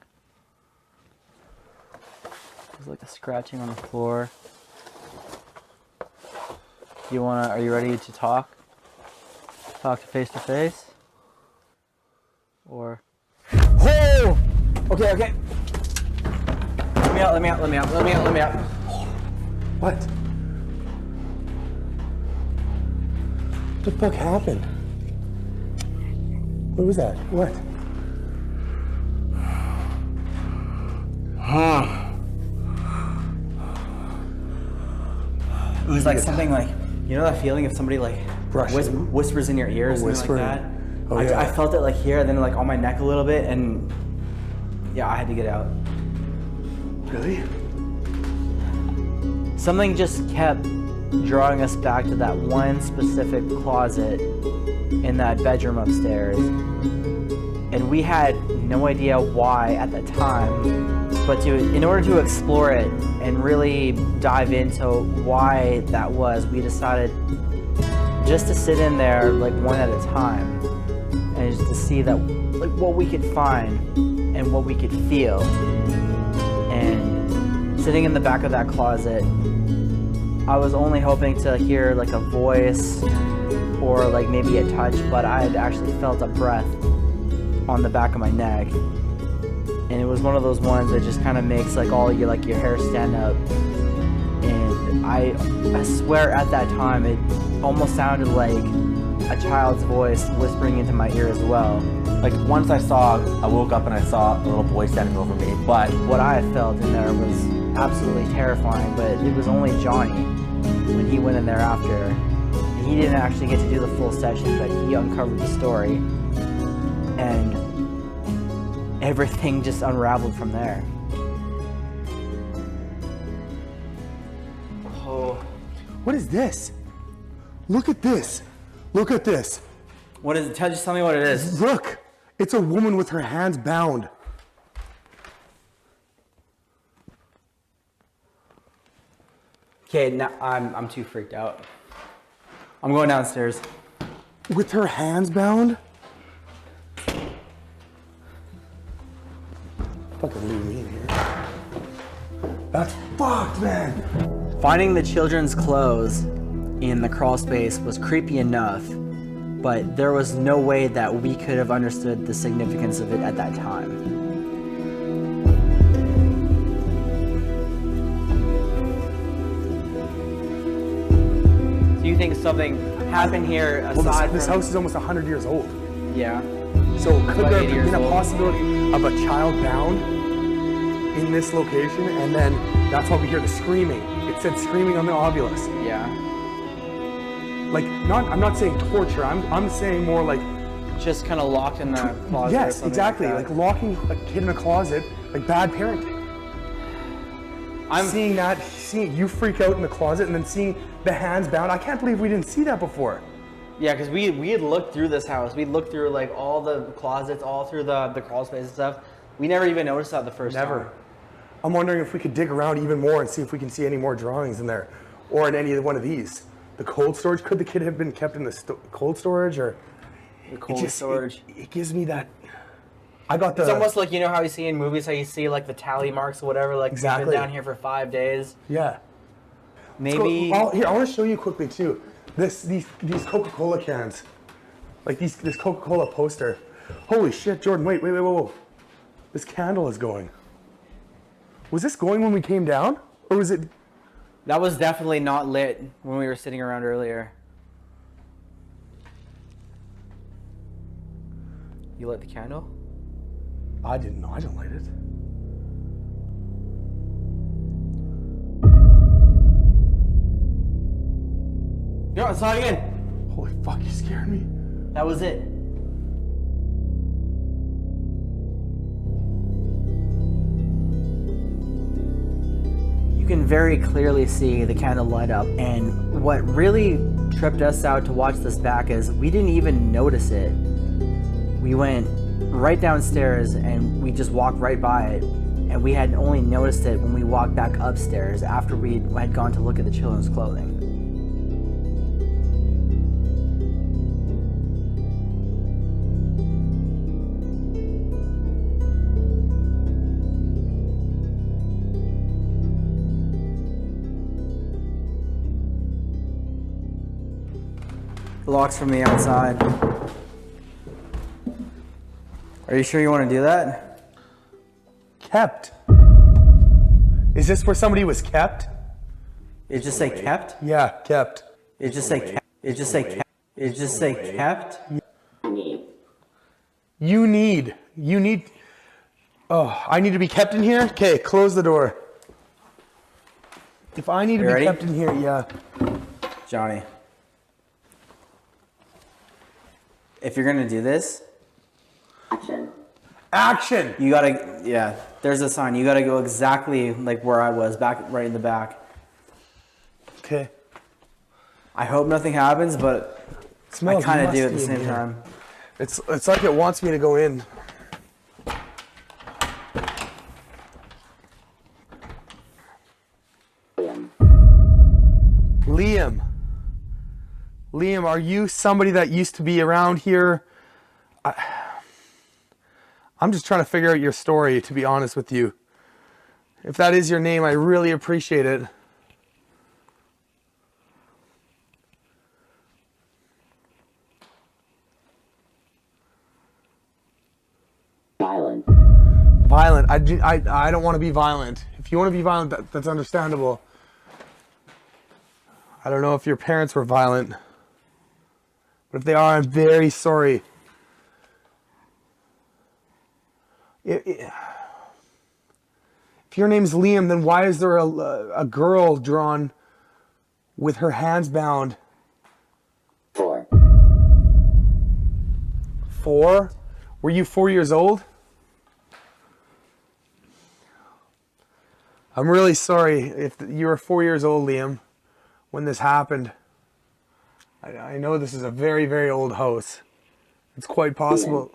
There's like a scratching on the floor. Are you ready to talk? Talk face to face? Or... Oh! Okay. Let me out. What? What the fuck happened? What was that? What? It was like something like, you know that feeling of somebody like Brushing? whispers in your ear or something like whispering. that? Oh, yeah. I felt it like here and then like on my neck a little bit, and yeah, I had to get out. Really? Something just kept drawing us back to that one specific closet in that bedroom upstairs. And we had no idea why at the time, but in order to explore it and really dive into why that was, we decided just to sit in there like one at a time and just to see that like what we could find and what we could feel. And sitting in the back of that closet, I was only hoping to hear like a voice or like maybe a touch, but I had actually felt a breath on the back of my neck. and it was one of those ones that just kind of makes like all your hair stand up. And I swear at that time it almost sounded like a child's voice whispering into my ear as well. Like once I woke up and I saw a little boy standing over me, but What I felt in there was absolutely terrifying, but it was only Johnny when he went in there after. He didn't actually get to do the full session, but he uncovered the story, and everything just unraveled from there. Oh, What is this? Look at this. Look at this. what is it? Just tell me what it is. Look. It's a woman with her hands bound. Okay, now I'm too freaked out. I'm going downstairs. With her hands bound? Fucking leave me in here. That's fucked, man. Finding the children's clothes in the crawl space was creepy enough, but there was no way that we could have understood the significance of it at that time. Do you think something happened here aside This from... house is almost 100 years old. Yeah. So could About there 80 have years been a old. possibility of a child bound in this location, and then that's why we hear the screaming. It said screaming on the obulus. Yeah. Like, I'm not saying torture. I'm saying more like, Just kind of locked in the closet. or yes, something exactly. that. Like locking a kid in a closet, like bad parenting. I'm seeing you freak out in the closet and then seeing the hands bound. I can't believe we didn't see that before. Yeah, because we had looked through this house. We looked through like all the closets, all through the crawl space and stuff. We never even noticed that the first time. Never. I'm wondering if we could dig around even more and see if we can see any more drawings in there, or in any one of these. The cold storage. Could the kid have been kept in the cold storage, or The cold storage. It gives me that. I got the. It's almost like, you know how you see in movies, how you see like the tally marks or whatever, like Exactly. you've been down here for 5 days. Yeah. Maybe. Here, I want to show you quickly too. These Coca-Cola cans, like this Coca-Cola poster. Holy shit, Jordan! Wait, whoa! This candle is going. Was this going when we came down, or was it? That was definitely not lit when we were sitting around earlier. You lit the candle? I didn't know. I didn't light it. No, I saw it again. Holy fuck! You scared me. That was it. You can very clearly see the candle light up, and what really tripped us out to watch this back is we didn't even notice it. We went right downstairs and we just walked right by it, and we had only noticed it when we walked back upstairs after we had gone to look at the children's clothing. Locks from the outside. Are you sure you want to do that? Kept. Is this where somebody was kept? It just say kept? Yeah, kept. It just say kept? It just say kept? It just say kept? You need. Oh, I need to be kept in here? Okay, close the door. If I need to You be ready? kept in here, yeah. Johnny. If you're gonna do this, Action! you gotta, yeah, there's a sign. You gotta go exactly like where I was, back right in the back. Okay. I hope nothing happens, but I Smells kind of do at the musty in same here. time. It's like it wants me to go in. Liam, are you somebody that used to be around here? I'm just trying to figure out your story, to be honest with you. If that is your name, I really appreciate it. violent. I don't want to be violent. If you want to be violent, that's understandable. I don't know if your parents were violent, but if they are, I'm very sorry. If your name's Liam, then why is there a girl drawn with her hands bound? 4. 4? Were you 4 years old? I'm really sorry if you were 4 years old, Liam, when this happened. I know this is a very, very old house. It's quite possible.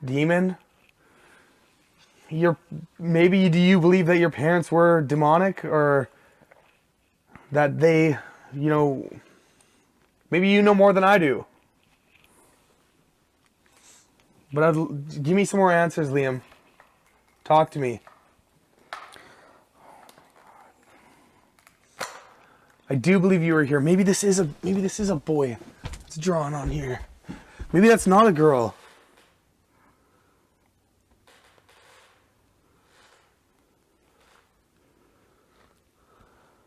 Demon? Do you believe that your parents were demonic, or that they, maybe you know more than I do. But give me some more answers, Liam. Talk to me. I do believe you were here. Maybe this is a boy. It's drawn on here. Maybe that's not a girl.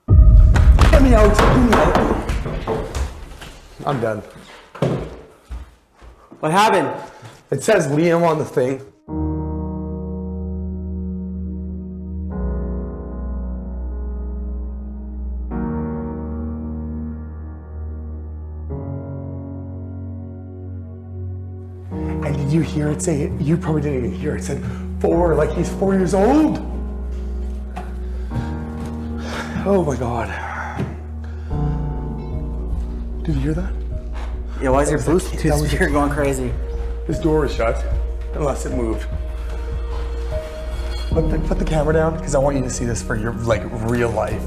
Get me out. I'm done. What happened? It says Liam on the thing. And did you hear it say, you probably didn't even hear it, said 4, like he's 4 years old? Oh my God. Did you hear that? Yeah, why is your Bluetooth speaker going crazy? This door was shut, unless it moved. Put the camera down, because I want you to see this for your, real life.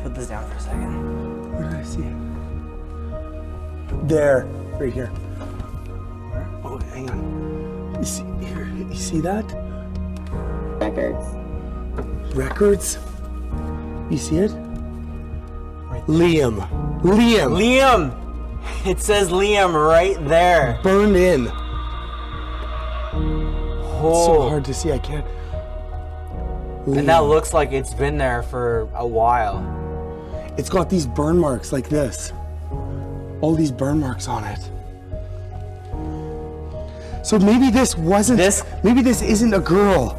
Put this down for a second. Where did I see it? There, right here. Oh, hang on. You see here? You see that? Records? You see it? Right there. Liam! It says Liam right there. Burned in. Oh. It's so hard to see, I can't. Liam. And that looks like it's been there for a while. It's got these burn marks like this. All these burn marks on it. So maybe this wasn't. Maybe this isn't a girl.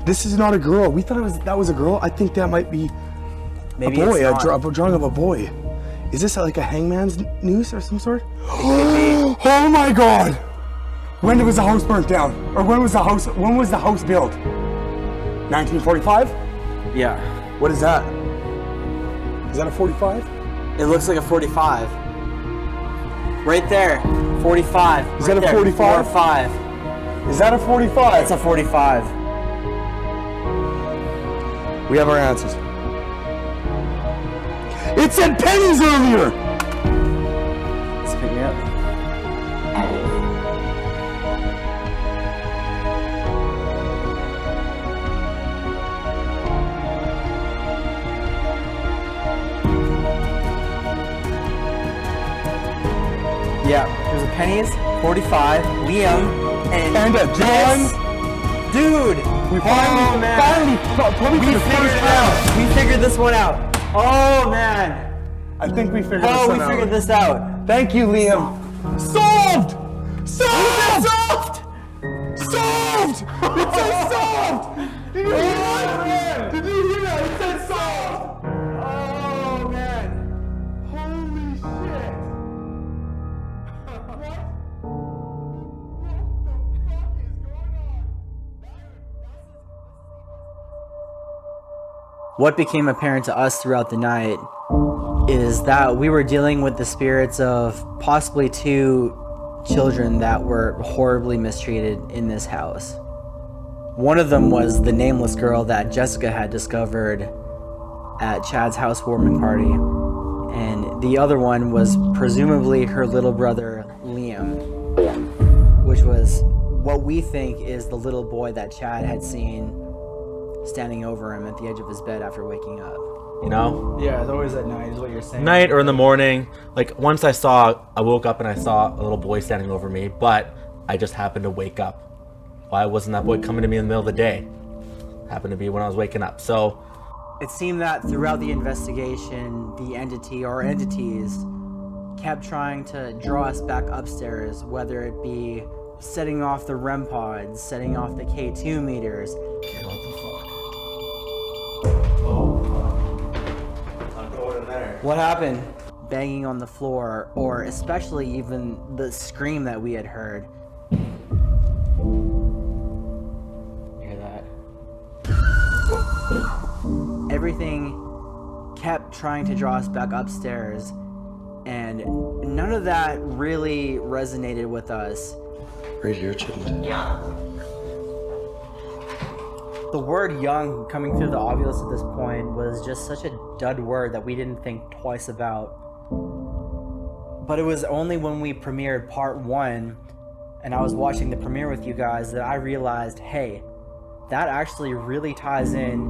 This is not a girl. We thought that was a girl. I think that might be Maybe a boy. it's not. A drawing of a boy. Is this like a hangman's noose or some sort? Oh my God! When was the house burnt down? Or when was the house built? 1945? Yeah. What is that? Is that a 45? It looks like a 45. Right there. 45. Is that a 45? 45. Is that a 45? It's a 45. We have our answers. It said pennies earlier! Let's pick me up. Yeah, there's a pennies, 45, Liam, And a John. Dude! We finally probably We figured it out! We figured this one out! Oh man! I think we figured this Oh, one we out. figured this out! Thank you, Liam. Solved! Solved! Solved! It says solved! Did you hear that? Did you hear that? It said solved! Oh man! Holy shit! What? What the fuck is going on? What became apparent to us throughout the night is that we were dealing with the spirits of possibly 2 children that were horribly mistreated in this house. One of them was the nameless girl that Jessica had discovered at Chad's housewarming party, and the other one was presumably her little brother Liam, which was what we think is the little boy that Chad had seen standing over him at the edge of his bed after waking up. Yeah, it's always at night is what you're saying. Night or in the morning. Like once I woke up and I saw a little boy standing over me, but I just happened to wake up why wasn't that boy coming to me in the middle of the day? Happened to be when I was waking up. So It seemed that throughout the investigation, the entity or entities kept trying to draw us back upstairs, whether it be setting off the REM pods, setting off the K2 meters. What happened? Banging on the floor, or especially even the scream that we had heard. Hear that? Everything kept trying to draw us back upstairs, and none of that really resonated with us. Raise your chin. The word young coming through the obvious at this point was just such a dud word that we didn't think twice about. But it was only when we premiered part 1 and I was watching the premiere with you guys that I realized, hey, that actually really ties in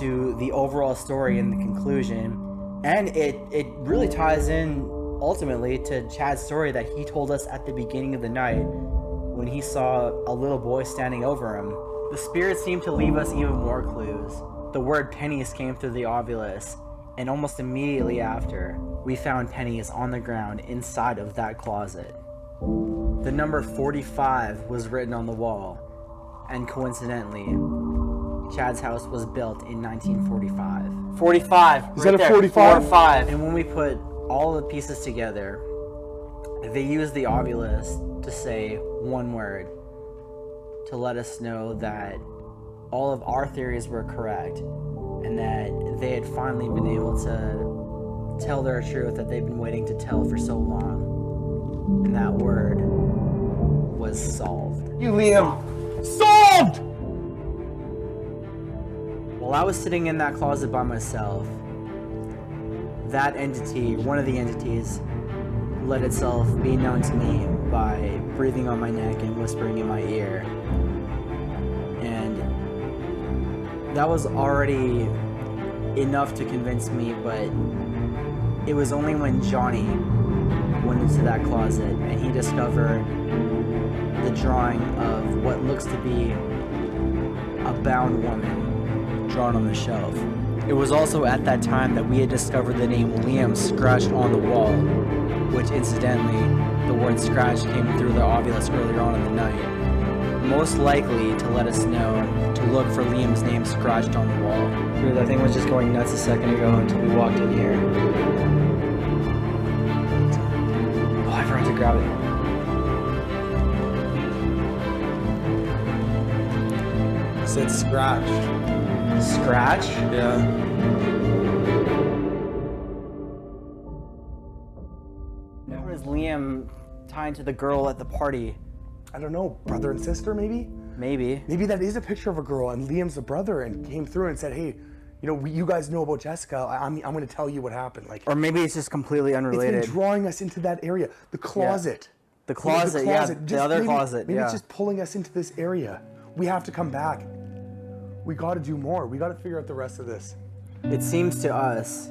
to the overall story and the conclusion. And it really ties in ultimately to Chad's story that he told us at the beginning of the night when he saw a little boy standing over him. The spirits seemed to leave us even more clues. The word pennies came through the ovulus, and almost immediately after, we found pennies on the ground inside of that closet. The number 45 was written on the wall, and coincidentally, Chad's house was built in 1945. 45! Is that a 45? 45! And when we put all the pieces together, they used the ovulus to say one word, to let us know that all of our theories were correct and that they had finally been able to tell their truth that they've been waiting to tell for so long. And that word was solved. You, Liam. Solved! While I was sitting in that closet by myself, that entity, one of the entities, let itself be known to me by breathing on my neck and whispering in my ear. And that was already enough to convince me, but it was only when Johnny went into that closet and he discovered the drawing of what looks to be a bound woman drawn on the shelf. It was also at that time that we had discovered the name Liam scratched on the wall, which incidentally, the word scratch came through the ovulus earlier on in the night. Most likely to let us know to look for Liam's name scratched on the wall. Dude, that thing was just going nuts a second ago until we walked in here. Oh, I forgot to grab it. It said scratch. Scratch? Yeah. How is Liam tied to the girl at the party? I don't know, brother and sister maybe? Maybe. Maybe that is a picture of a girl and Liam's the brother and came through and said, hey, you know, you guys know about Jessica. I'm going to tell you what happened. Like, Or maybe it's just completely it's unrelated. been drawing us into that area, the closet. The closet, You know, yeah, the other closet, Maybe yeah. it's just pulling us into this area. We have to come back. We got to do more. We got to figure out the rest of this. It seems to us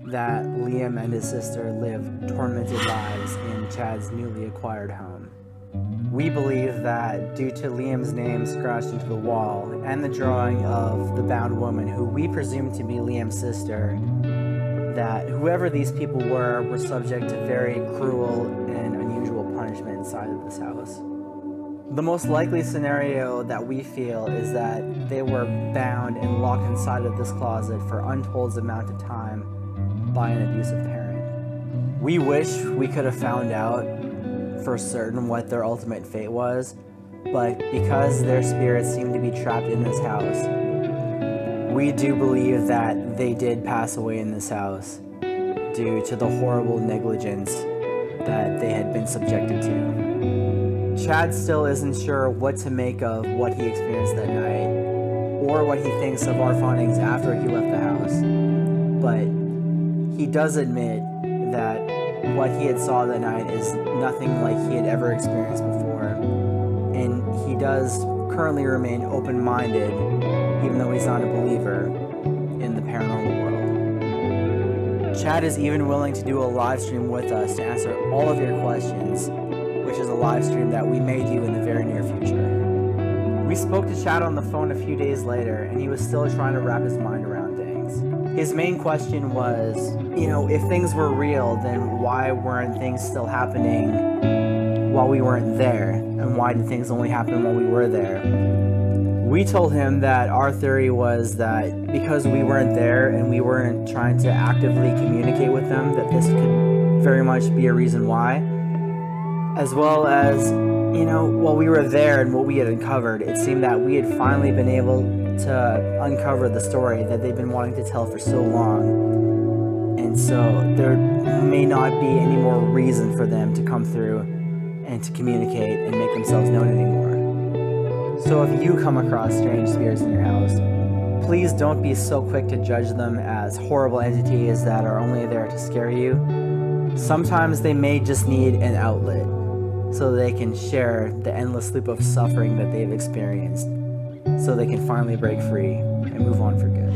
that Liam and his sister live tormented lives in Chad's newly acquired home. We believe that due to Liam's name scratched into the wall and the drawing of the bound woman who we presume to be Liam's sister, that whoever these people were subject to very cruel and unusual punishment inside of this house. The most likely scenario that we feel is that they were bound and locked inside of this closet for untold amount of time by an abusive parent. We wish we could have found out for certain what their ultimate fate was, but because their spirits seem to be trapped in this house, we do believe that they did pass away in this house due to the horrible negligence that they had been subjected to. Chad still isn't sure what to make of what he experienced that night, or what he thinks of our findings after he left the house. But he does admit that what he had saw that night is nothing like he had ever experienced before. And he does currently remain open-minded, even though he's not a believer in the paranormal world. Chad is even willing to do a live stream with us to answer all of your questions, which is a live stream that we may do in the very near future. We spoke to Chad on the phone a few days later, and he was still trying to wrap his mind around things. His main question was, if things were real, then why weren't things still happening while we weren't there? And why did things only happen while we were there? We told him that our theory was that because we weren't there and we weren't trying to actively communicate with them, that this could very much be a reason why. As well as, while we were there and what we had uncovered, it seemed that we had finally been able to uncover the story that they've been wanting to tell for so long. And so there may not be any more reason for them to come through and to communicate and make themselves known anymore. So if you come across strange spirits in your house, please don't be so quick to judge them as horrible entities that are only there to scare you. Sometimes they may just need an outlet so they can share the endless loop of suffering that they've experienced, so they can finally break free and move on for good.